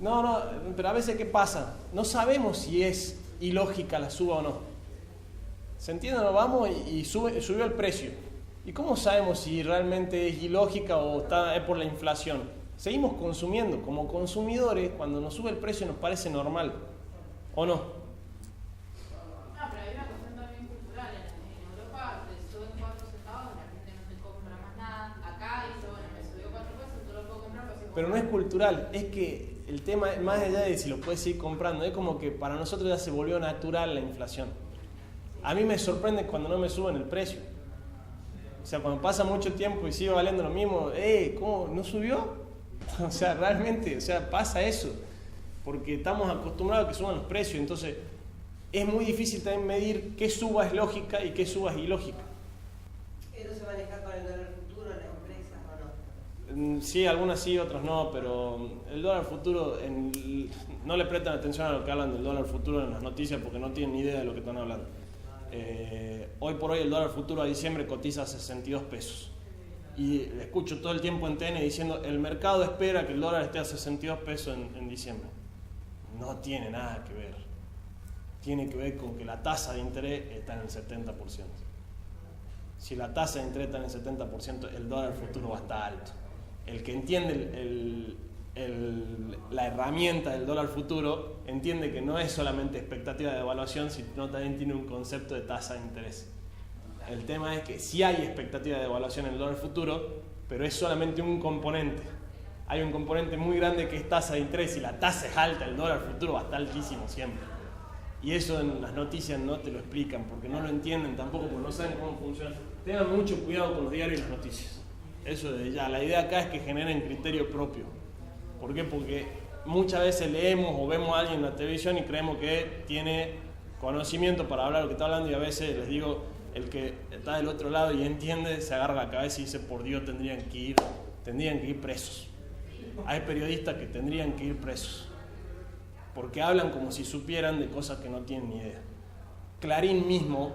No, pero a veces ¿qué pasa? No sabemos si es ilógica la suba o no. ¿Se entiende? Nos vamos y subió el precio. ¿Y cómo sabemos si realmente es ilógica o es por la inflación? Seguimos consumiendo. Como consumidores, cuando nos sube el precio nos parece normal. ¿O no? No, pero hay una cuestión también cultural. En Europa te suben 4 centavos, la gente no te compra más nada. Acá dice, bueno, me subió 4 pesos, no lo puedo comprar. Pero no es cultural, es que el tema, más allá de si lo puedes seguir comprando, es como que para nosotros ya se volvió natural la inflación. A mí me sorprende cuando no me suben el precio. O sea, cuando pasa mucho tiempo y sigue valiendo lo mismo, ¿cómo? ¿No subió? O sea, realmente, pasa eso. Porque estamos acostumbrados a que suban los precios, entonces es muy difícil también medir qué suba es lógica y qué suba es ilógica. ¿Eso se maneja con el dólar futuro en las empresas o no? Sí, algunas sí, otras no, pero el dólar futuro, no le prestan atención a lo que hablan del dólar futuro en las noticias porque no tienen ni idea de lo que están hablando. Hoy por hoy el dólar futuro a diciembre cotiza a 62 pesos. Y escucho todo el tiempo en TN diciendo el mercado espera que el dólar esté a 62 pesos en diciembre. No tiene nada que ver. Tiene que ver con que la tasa de interés está en el 70%. Si la tasa de interés está en el 70%, el dólar futuro va a estar alto. El que entiende la herramienta del dólar futuro entiende que no es solamente expectativa de devaluación, sino también tiene un concepto de tasa de interés. El tema es que sí hay expectativa de devaluación en el dólar futuro, pero es solamente un componente. Hay un componente muy grande que es tasa de interés. Si la tasa es alta, el dólar futuro va a estar altísimo siempre. Y eso en las noticias no te lo explican, porque no lo entienden tampoco, porque no saben cómo funciona. Tengan mucho cuidado con los diarios y las noticias. Eso de ya. La idea acá es que generen criterio propio. ¿Por qué? Porque muchas veces leemos o vemos a alguien en la televisión y creemos que tiene conocimiento para hablar lo que está hablando, y a veces les digo, el que está del otro lado y entiende se agarra la cabeza y dice, por Dios, tendrían que ir presos. Hay periodistas que tendrían que ir presos porque hablan como si supieran de cosas que no tienen ni idea. Clarín mismo,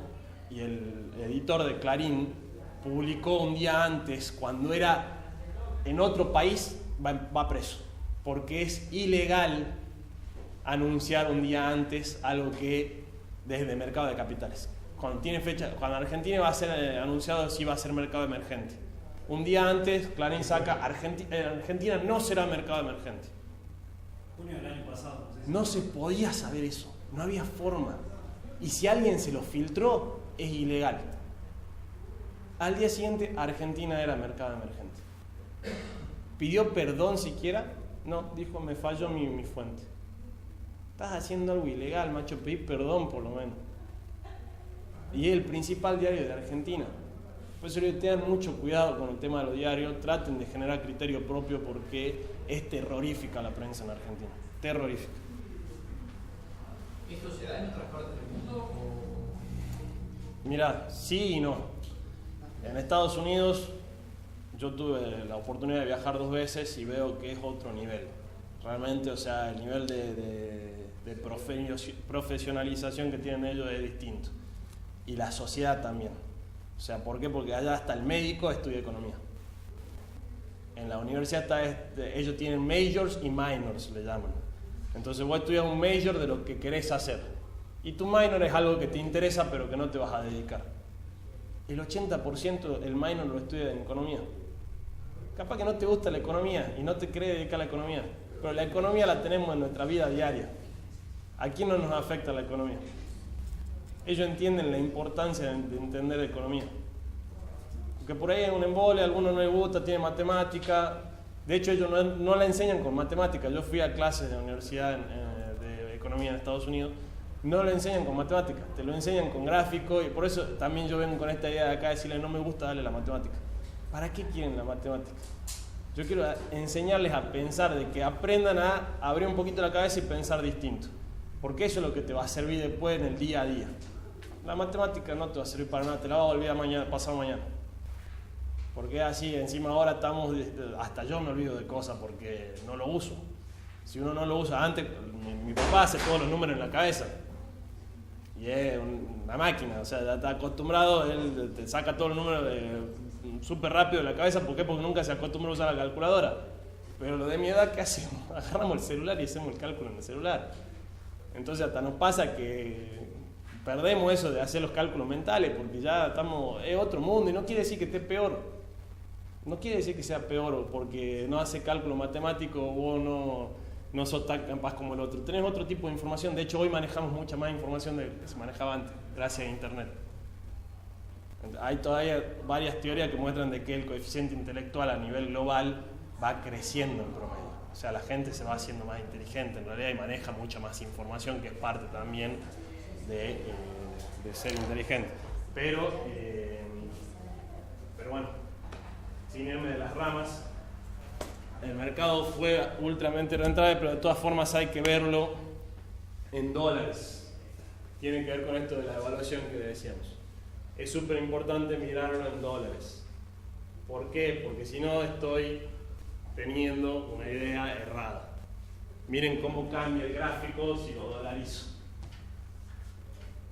y el editor de Clarín publicó un día antes, cuando era en otro país, va preso, porque es ilegal anunciar un día antes algo que desde mercado de capitales. Cuando tiene fecha, cuando Argentina va a ser anunciado si va a ser mercado emergente. Un día antes, Clarín saca, Argentina no será mercado emergente. Junio del año pasado. No se podía saber eso, no había forma. Y si alguien se lo filtró, es ilegal. Al día siguiente, Argentina era mercado emergente. ¿Pidió perdón siquiera? No, dijo, me falló mi fuente. Estás haciendo algo ilegal, macho, pedí perdón por lo menos. Y es el principal diario de Argentina. Por eso tengan mucho cuidado con el tema de los diarios, traten de generar criterio propio porque es terrorífica la prensa en Argentina. Terrorífica. ¿Esto se da en otras partes del mundo o...? Mirá, sí y no. En Estados Unidos yo tuve la oportunidad de viajar 2 veces y veo que es otro nivel. Realmente, o sea, el nivel de profesionalización que tienen ellos es distinto. Y la sociedad también. O sea, ¿por qué? Porque allá hasta el médico estudia economía. En la universidad ellos tienen majors y minors, le llaman. Entonces vos estudias un major de lo que querés hacer. Y tu minor es algo que te interesa pero que no te vas a dedicar. El 80% el minor lo estudia en economía. Capaz que no te gusta la economía y no te querés dedicar a la economía. Pero la economía la tenemos en nuestra vida diaria. ¿A quién no nos afecta la economía? Ellos entienden la importancia de entender la economía. Porque por ahí hay un embole, a algunos no les gusta, tiene matemática. De hecho, ellos no la enseñan con matemática. Yo fui a clases de la Universidad de Economía en Estados Unidos. No lo enseñan con matemática, te lo enseñan con gráfico. Y por eso también yo vengo con esta idea de acá de decirles, no me gusta darle la matemática. ¿Para qué quieren la matemática? Yo quiero enseñarles a pensar, de que aprendan a abrir un poquito la cabeza y pensar distinto. Porque eso es lo que te va a servir después en el día a día. La matemática no te va a servir para nada, te la va a olvidar mañana, pasado mañana. Porque así, encima ahora estamos, hasta yo me olvido de cosas porque no lo uso. Si uno no lo usa antes, mi papá hace todos los números en la cabeza. Y es una máquina, o sea, ya está acostumbrado, él te saca todos los números súper rápido de la cabeza. ¿Por qué? Porque nunca se acostumbra a usar la calculadora. Pero lo de mi edad, ¿qué hacemos? Agarramos el celular y hacemos el cálculo en el celular. Entonces hasta nos pasa que perdemos eso de hacer los cálculos mentales, porque ya estamos, es otro mundo, y no quiere decir que esté peor. No quiere decir que sea peor porque no hace cálculo matemático o no sos tan capaz como el otro. Tenés otro tipo de información. De hecho, hoy manejamos mucha más información de que se manejaba antes, gracias a Internet. Hay todavía varias teorías que muestran de que el coeficiente intelectual a nivel global va creciendo en promedio. O sea, la gente se va haciendo más inteligente en realidad y maneja mucha más información, que es parte también de ser inteligente. Pero bueno, sin irme de las ramas, el mercado fue ultramente rentable, pero de todas formas hay que verlo en dólares. Tiene que ver con esto de la evaluación que decíamos. Es súper importante mirarlo en dólares. ¿Por qué? Porque si no estoy teniendo una idea errada. Miren cómo cambia el gráfico si lo dolarizo.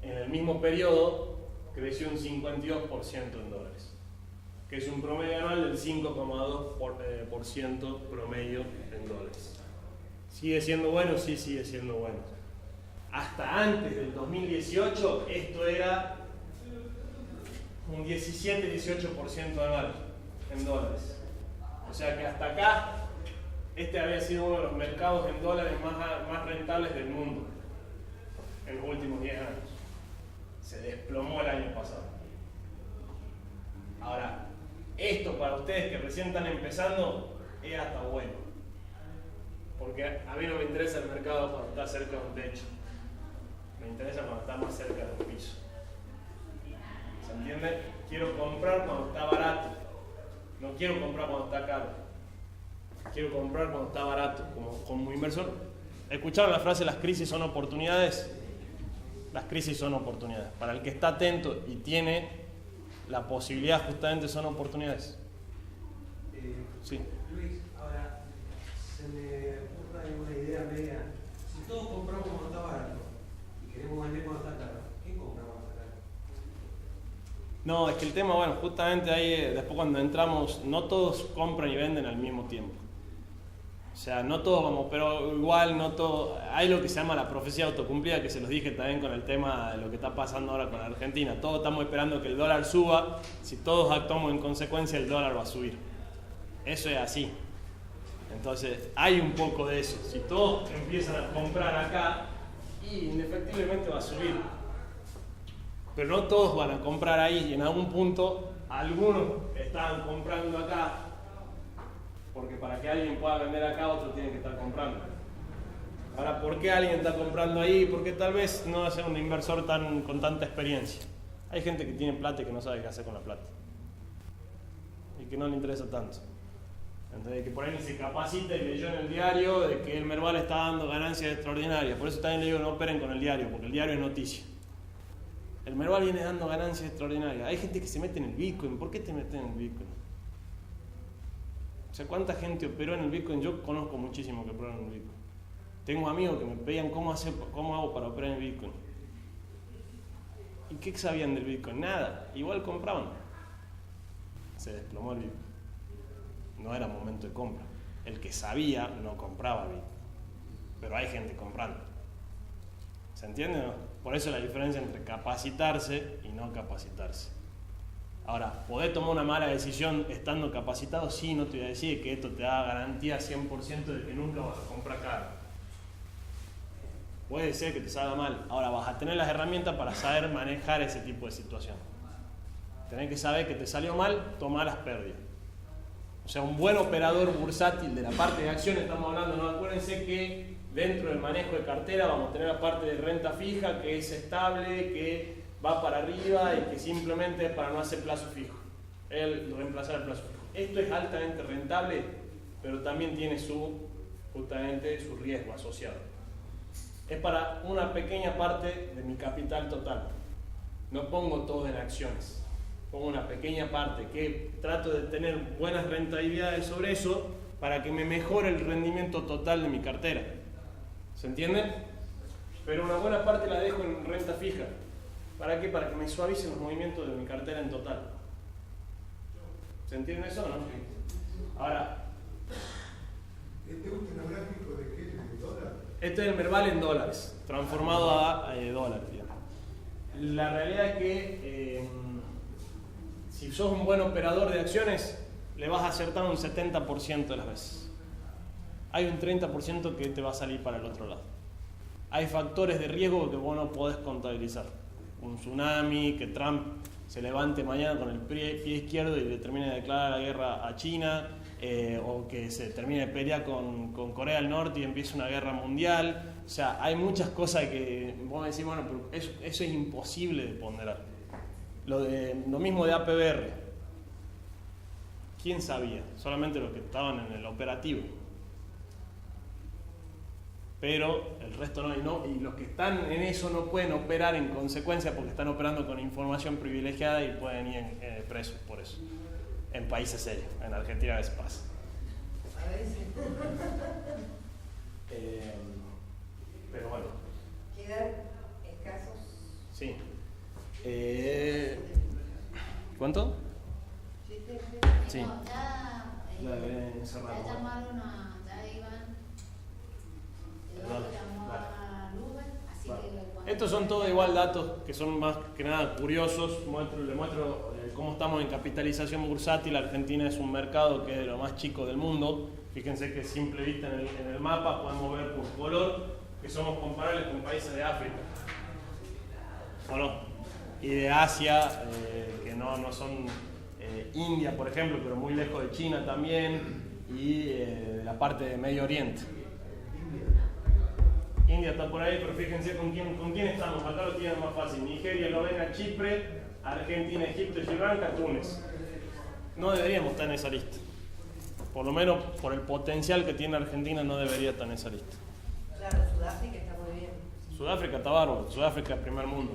En el mismo periodo creció un 52% en dólares, que es un promedio anual del 5,2% promedio en dólares. ¿Sigue siendo bueno? Sí, sigue siendo bueno. Hasta antes del 2018 esto era un 17-18% anual en dólares. O sea que hasta acá este había sido uno de los mercados en dólares más rentables del mundo en los últimos 10 años. Se desplomó el año pasado. Ahora, esto para ustedes que recién están empezando es hasta bueno, porque a mí no me interesa el mercado cuando está cerca de un techo, me interesa cuando está más cerca de un piso. ¿Se entiende? Quiero comprar cuando está barato, no quiero comprar cuando está caro, quiero comprar cuando está barato, como inversor. ¿Escucharon la frase las crisis son oportunidades? Las crisis son oportunidades. Para el que está atento y tiene la posibilidad, justamente son oportunidades. Sí. Luis, ahora se me ocurre una idea media. Si todos compramos cuando está barato y queremos vender cuando está caro, ¿quién compra cuando está caro? No, es que el tema, bueno, justamente ahí, después cuando entramos, no todos compran y venden al mismo tiempo. O sea, no todos vamos, pero igual no todo. Hay lo que se llama la profecía autocumplida, que se los dije también con el tema de lo que está pasando ahora con Argentina. Todos estamos esperando que el dólar suba. Si todos actuamos en consecuencia, el dólar va a subir. Eso es así. Entonces, hay un poco de eso. Si todos empiezan a comprar acá, indefectiblemente va a subir. Pero no todos van a comprar ahí, y en algún punto, algunos estaban comprando acá, porque para que alguien pueda vender acá, otro tiene que estar comprando. Ahora, ¿por qué alguien está comprando ahí? Porque tal vez no va a ser un inversor con tanta experiencia. Hay gente que tiene plata y que no sabe qué hacer con la plata. Y que no le interesa tanto. Entonces, que por ahí se capacita y leyó en el diario de que el Merval está dando ganancias extraordinarias. Por eso también le digo, no operen con el diario, porque el diario es noticia. El Merval viene dando ganancias extraordinarias. Hay gente que se mete en el Bitcoin. ¿Por qué te metes en el Bitcoin? O sea, ¿cuánta gente operó en el Bitcoin? Yo conozco muchísimo que operaron en el Bitcoin. Tengo amigos que me pedían cómo hago para operar en el Bitcoin. ¿Y qué sabían del Bitcoin? Nada. Igual compraban. Se desplomó el Bitcoin. No era momento de compra. El que sabía no compraba Bitcoin. Pero hay gente comprando. ¿Se entiende o no? Por eso la diferencia entre capacitarse y no capacitarse. Ahora, ¿podés tomar una mala decisión estando capacitado? Sí, no te voy a decir que esto te da garantía 100% de que nunca vas a comprar caro. Puede ser que te salga mal. Ahora, vas a tener las herramientas para saber manejar ese tipo de situación. Tenés que saber que te salió mal, tomar las pérdidas. O sea, un buen operador bursátil de la parte de acciones, estamos hablando, no acuérdense que dentro del manejo de cartera vamos a tener la parte de renta fija, que es estable, que va para arriba y que simplemente es para no hacer plazo fijo, reemplazar el plazo fijo. Esto es altamente rentable, pero también tiene justamente su riesgo asociado. Es para una pequeña parte de mi capital total. no pongo todo en acciones, pongo una pequeña parte que trato de tener buenas rentabilidades sobre eso para que me mejore el rendimiento total de mi cartera. ¿Se entiende? Pero una buena parte la dejo en renta fija. ¿Para qué? Para que me suavicen los movimientos de mi cartera en total. ¿Se entiende eso o no? Ahora, ¿este último gráfico de qué? ¿De dólar? Este es el Merval en dólares, transformado a dólares. La realidad es que si sos un buen operador de acciones, le vas a acertar un 70% de las veces. Hay un 30% que te va a salir para el otro lado. Hay factores de riesgo que vos no podés contabilizar. Un tsunami, que Trump se levante mañana con el pie izquierdo y le termine de declarar la guerra a China, o que se termine de pelear con Corea del Norte y empiece una guerra mundial. O sea, hay muchas cosas que vos me decís, bueno, pero eso es imposible de ponderar. Lo mismo de APBR. ¿Quién sabía? Solamente los que estaban en el operativo. Pero el resto no, y los que están en eso no pueden operar en consecuencia porque están operando con información privilegiada y pueden ir presos por eso. En países serios, en Argentina a veces pasa. A veces. Pero bueno. Quedan escasos. Sí. ¿Cuánto? Sí. No, ya llamaron a, ya iban, llamó a Nube, así que... Estos son todos igual datos que son más que nada curiosos. Le muestro cómo estamos en capitalización bursátil. Argentina es un mercado que es de lo más chico del mundo. Fíjense que simple vista en el mapa podemos ver por color que somos comparables con países de África. ¿O no? Y de Asia, que no son India, por ejemplo, pero muy lejos de China también, y de la parte de Medio Oriente. India está por ahí, pero fíjense con quién estamos. Acá lo tienen más fácil. Nigeria, Eslovenia, Chipre, Argentina, Egipto, Sri Lanka, Túnez. No deberíamos estar en esa lista. Por lo menos por el potencial que tiene Argentina no debería estar en esa lista. Claro, Sudáfrica está muy bien. Sudáfrica está bárbaro. Sudáfrica es primer mundo.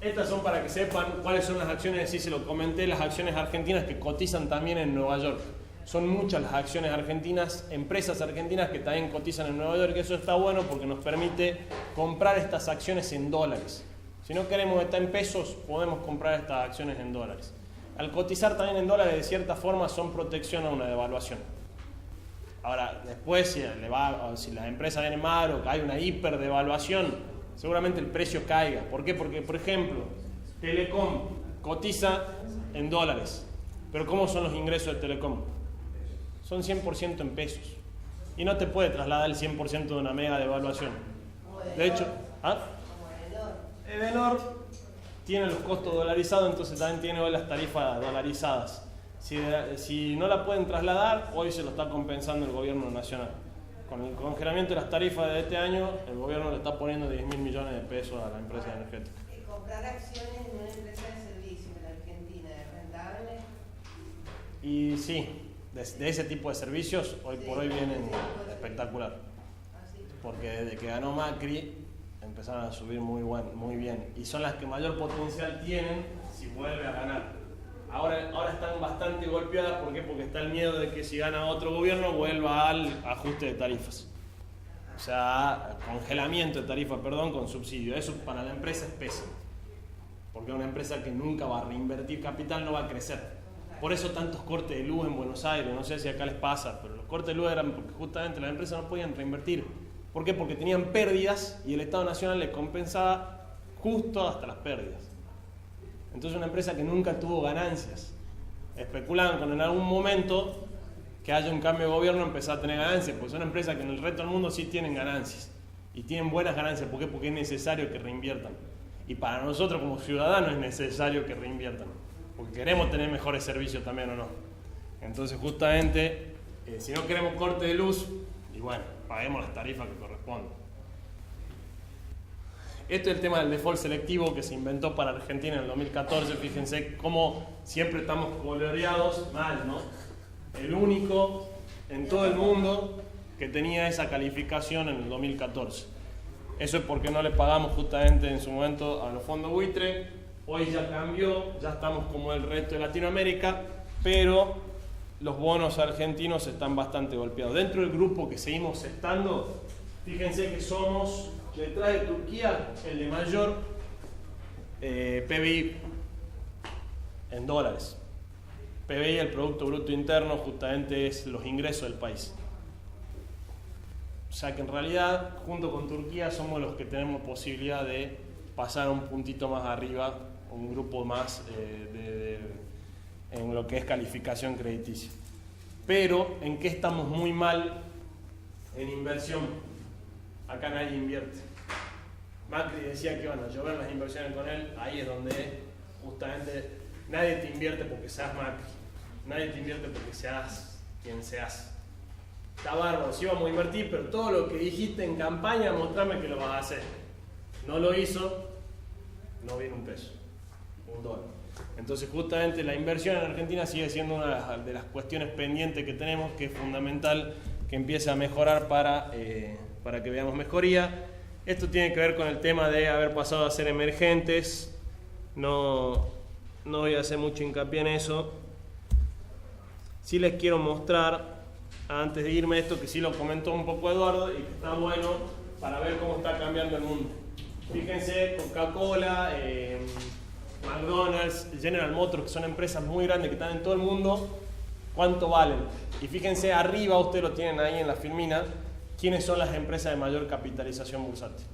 Estas son para que sepan cuáles son las acciones, sí se lo comenté, las acciones argentinas que cotizan también en Nueva York. Son muchas las acciones argentinas, empresas argentinas que también cotizan en Nueva York, y eso está bueno porque nos permite comprar estas acciones en dólares. Si no queremos estar en pesos, podemos comprar estas acciones en dólares. Al cotizar también en dólares, de cierta forma, son protección a una devaluación. Ahora, después, si las empresas vienen mal o hay una hiperdevaluación, seguramente el precio caiga. ¿Por qué? Porque, por ejemplo, Telecom cotiza en dólares. Pero ¿cómo son los ingresos de Telecom? Son 100% en pesos. Y no te puede trasladar el 100% de una mega devaluación. De hecho, Edenor tiene los costos dolarizados, entonces también tiene hoy las tarifas dolarizadas. Si no la pueden trasladar, hoy se lo está compensando el gobierno nacional. Con el congelamiento de las tarifas de este año, el gobierno le está poniendo 10.000 millones de pesos a la empresa energética. Comprar acciones en una empresa de servicio en la Argentina es rentable. Y sí, de ese tipo de servicios, hoy por hoy vienen espectacular. Porque desde que ganó Macri, empezaron a subir muy bien. Y son las que mayor potencial tienen si vuelve a ganar. Ahora están bastante golpeadas, ¿por qué? Porque está el miedo de que si gana otro gobierno vuelva al ajuste de tarifas. O sea, congelamiento de tarifas, con subsidio. Eso para la empresa es pésimo. Porque una empresa que nunca va a reinvertir capital no va a crecer. Por eso tantos cortes de luz en Buenos Aires, no sé si acá les pasa, pero los cortes de luz eran porque justamente las empresas no podían reinvertir. ¿Por qué? Porque tenían pérdidas y el Estado Nacional les compensaba justo hasta las pérdidas. Entonces una empresa que nunca tuvo ganancias, especulaban con en algún momento que haya un cambio de gobierno empezar a tener ganancias, porque son empresas que en el resto del mundo sí tienen ganancias y tienen buenas ganancias. ¿Por qué? Porque es necesario que reinviertan, y para nosotros como ciudadanos es necesario que reinviertan porque queremos tener mejores servicios también, ¿o no? Entonces justamente si no queremos corte de luz, y bueno, paguemos las tarifas que corresponden. Esto es el tema del default selectivo que se inventó para Argentina en el 2014. Fíjense cómo siempre estamos coloreados mal, ¿no? El único en todo el mundo que tenía esa calificación en el 2014. Eso es porque no le pagamos justamente en su momento a los fondos buitre. Hoy ya cambió, ya estamos como el resto de Latinoamérica, pero los bonos argentinos están bastante golpeados. Dentro del grupo que seguimos estando, fíjense que somos, detrás de Turquía, el de mayor PBI en dólares. PBI, el Producto Bruto Interno, justamente es los ingresos del país. O sea que en realidad, junto con Turquía, somos los que tenemos posibilidad de pasar un puntito más arriba, un grupo más en lo que es calificación crediticia. Pero, ¿en qué estamos muy mal? En inversión. Acá nadie invierte. Macri decía que iban a llover las inversiones con él, ahí es donde justamente nadie te invierte porque seas Macri, nadie te invierte porque seas quien seas. Está bárbaro, sí vamos a invertir, pero todo lo que dijiste en campaña, mostrame que lo vas a hacer. No lo hizo, no viene un peso, $1. Entonces justamente la inversión en Argentina sigue siendo una de las cuestiones pendientes que tenemos, que es fundamental que empiece a mejorar para que veamos mejoría. Esto tiene que ver con el tema de haber pasado a ser emergentes. No voy a hacer mucho hincapié en eso. Sí les quiero mostrar, antes de irme, esto que sí lo comentó un poco Eduardo y que está bueno para ver cómo está cambiando el mundo. Fíjense, Coca-Cola, McDonald's, General Motors, que son empresas muy grandes que están en todo el mundo, ¿cuánto valen? Y fíjense, arriba ustedes lo tienen ahí en la filmina, ¿quiénes son las empresas de mayor capitalización bursátil?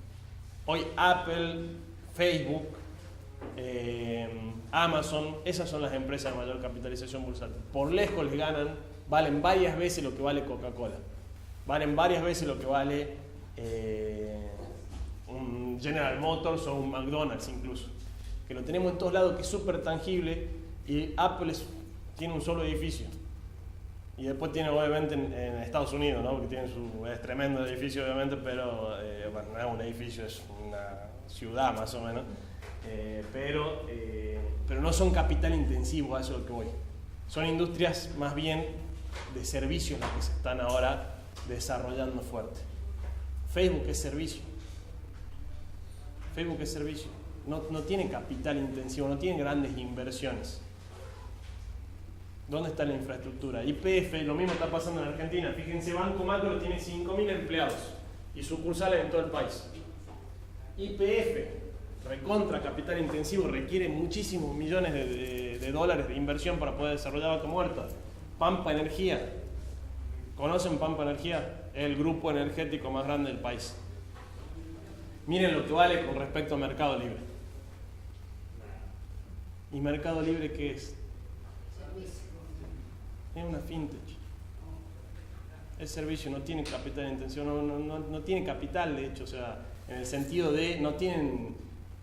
Hoy Apple, Facebook, Amazon, esas son las empresas de mayor capitalización bursátil. Por lejos les ganan, valen varias veces lo que vale Coca-Cola, valen varias veces lo que vale un General Motors o un McDonald's incluso, que lo tenemos en todos lados, que es súper tangible, y Apple tiene un solo edificio. Y después tiene obviamente en Estados Unidos, ¿no? Porque tiene es tremendo edificio obviamente, pero bueno, no es un edificio, es una ciudad más o menos. Pero no son capital intensivos, a eso es lo que voy. Son industrias más bien de servicios las que se están ahora desarrollando fuerte. Facebook es servicio. Facebook es servicio. No tiene capital intensivo, no tiene grandes inversiones. ¿Dónde está la infraestructura? YPF, lo mismo está pasando en Argentina. Fíjense, Banco Macro tiene 5.000 empleados y sucursales en todo el país. YPF, recontra capital intensivo, requiere muchísimos millones de dólares de inversión para poder desarrollar Vaca Muerta. Pampa Energía. ¿Conocen Pampa Energía? Es el grupo energético más grande del país. Miren lo que vale con respecto a Mercado Libre. ¿Y Mercado Libre qué es? Es una fintech. Es servicio, no tiene capital intensivo, no tiene capital de hecho, o sea, en el sentido de no tienen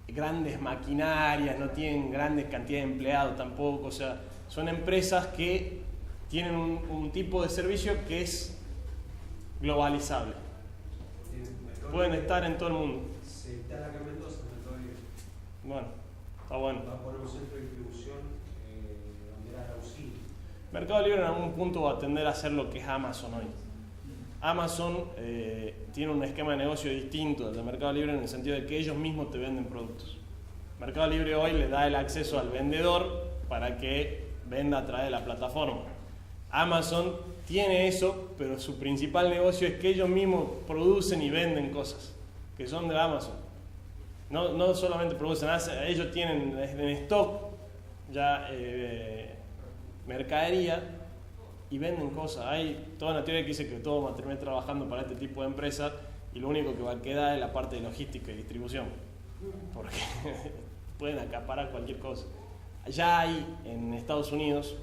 grandes maquinarias, no tienen grandes cantidades de empleados tampoco, o sea, son empresas que tienen un tipo de servicio que es globalizable. Pueden estar en todo el mundo. Se instala acá en Mendoza, Mercado Libre. Bueno, está bueno. Va a poner un centro de distribución donde era Rausil. Mercado Libre en algún punto va a tender a hacer lo que es Amazon hoy. Amazon tiene un esquema de negocio distinto del de Mercado Libre en el sentido de que ellos mismos te venden productos. Mercado Libre hoy le da el acceso al vendedor para que venda a través de la plataforma. Amazon tiene eso, pero su principal negocio es que ellos mismos producen y venden cosas que son de Amazon. No solamente producen, ellos tienen en stock ya mercadería y venden cosas. Hay toda una teoría que dice que todo va a terminar trabajando para este tipo de empresas y lo único que va a quedar es la parte de logística y distribución, porque pueden acaparar cualquier cosa. Ya hay en Estados Unidos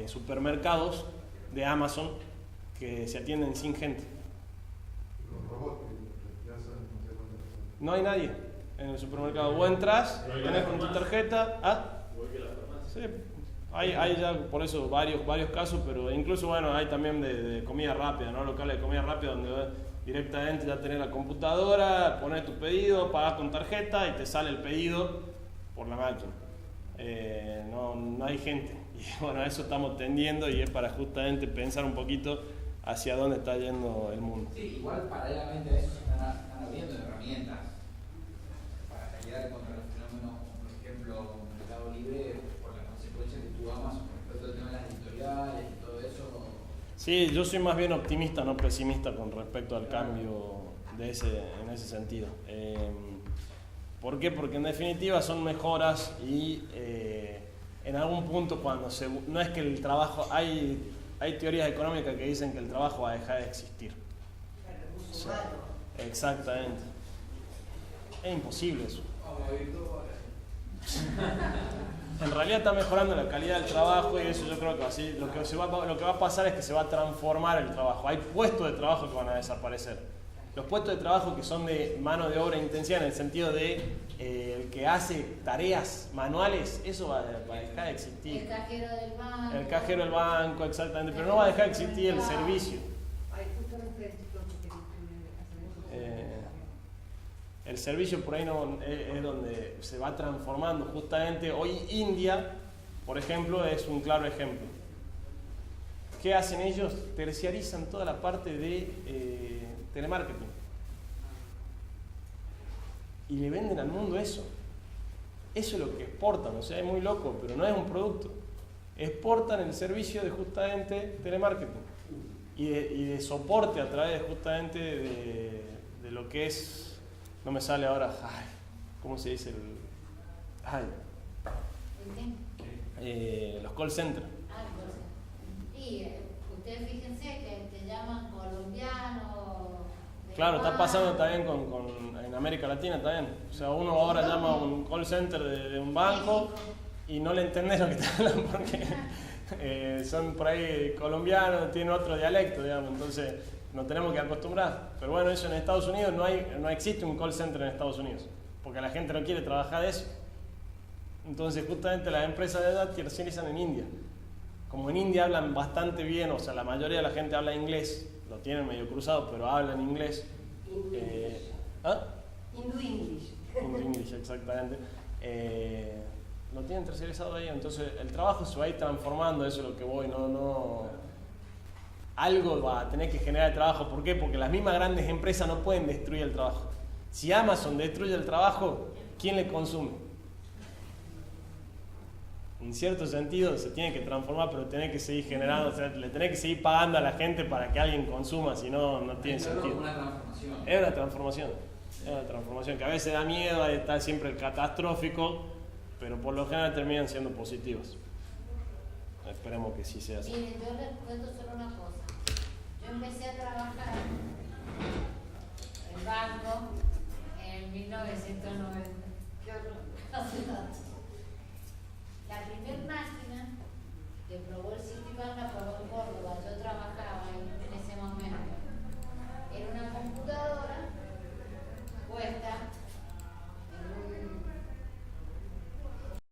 supermercados de Amazon que se atienden sin gente. No hay nadie en el supermercado. Vos entras, tenés con tu tarjeta. ¿Ah? Sí, hay ya por eso varios casos, pero incluso bueno, hay también de comida rápida, ¿no? Locales de comida rápida donde directamente ya tenés la computadora, pones tu pedido, pagas con tarjeta y te sale el pedido por la máquina. No hay gente. Y bueno, a eso estamos tendiendo y es para justamente pensar un poquito hacia dónde está yendo el mundo. Sí, igual paralelamente a eso se están abriendo herramientas pelear contra los fenómenos como por ejemplo Mercado Libre por la consecuencia que tuvo Amazon respecto al tema de las editoriales y todo eso. Sí, yo soy más bien optimista, no pesimista con respecto al cambio en ese sentido. ¿Por qué? Porque en definitiva son mejoras y en algún punto no es que el trabajo, hay teorías económicas que dicen que el trabajo va a dejar de existir. O sea, exactamente. Es imposible eso. En realidad está mejorando la calidad del trabajo y eso yo creo que así, lo que va a pasar es que se va a transformar el trabajo. Hay puestos de trabajo que van a desaparecer. Los puestos de trabajo que son de mano de obra intensiva en el sentido de el que hace tareas manuales, eso va a dejar de existir. El cajero del banco. El cajero del banco, exactamente, pero no va a dejar de existir el servicio. El servicio por ahí no es donde se va transformando justamente. Hoy India, por ejemplo, es un claro ejemplo. ¿Qué hacen ellos? Terciarizan toda la parte de telemarketing. Y le venden al mundo eso. Eso es lo que exportan, o sea, es muy loco, pero no es un producto. Exportan el servicio de justamente telemarketing y de soporte a través justamente de lo que es. No me sale ahora, ¿cómo se dice? Los call centers. Y ustedes fíjense que te llaman colombiano. Claro, está pasando también en América Latina también. O sea, uno ahora llama a un call center de un banco y no le entendés lo que te hablan porque son por ahí colombianos, tienen otro dialecto, digamos, entonces nos tenemos que acostumbrar. Pero bueno, eso en Estados Unidos no existe un call center en Estados Unidos, porque la gente no quiere trabajar de eso. Entonces justamente las empresas de edad tercerizan en India. Como en India hablan bastante bien, o sea, la mayoría de la gente habla inglés, lo tienen medio cruzado, pero hablan inglés. Hindu English. Hindu English, exactamente. Lo tienen tercerizado ahí, entonces el trabajo se va a ir transformando, eso es lo que voy, algo va a tener que generar el trabajo. ¿Por qué? Porque las mismas grandes empresas no pueden destruir el trabajo. Si Amazon destruye el trabajo, ¿quién le consume? En cierto sentido se tiene que transformar, pero tiene que seguir generando, o sea, le tenés que seguir pagando a la gente para que alguien consuma, si no, no tiene sentido. Es una transformación que a veces da miedo, ahí está siempre el catastrófico, pero por lo general terminan siendo positivos. Esperemos que sí sea así. Miren, yo les cuento solo una cosa. Yo empecé a trabajar en el banco en 1990. Hace tanto.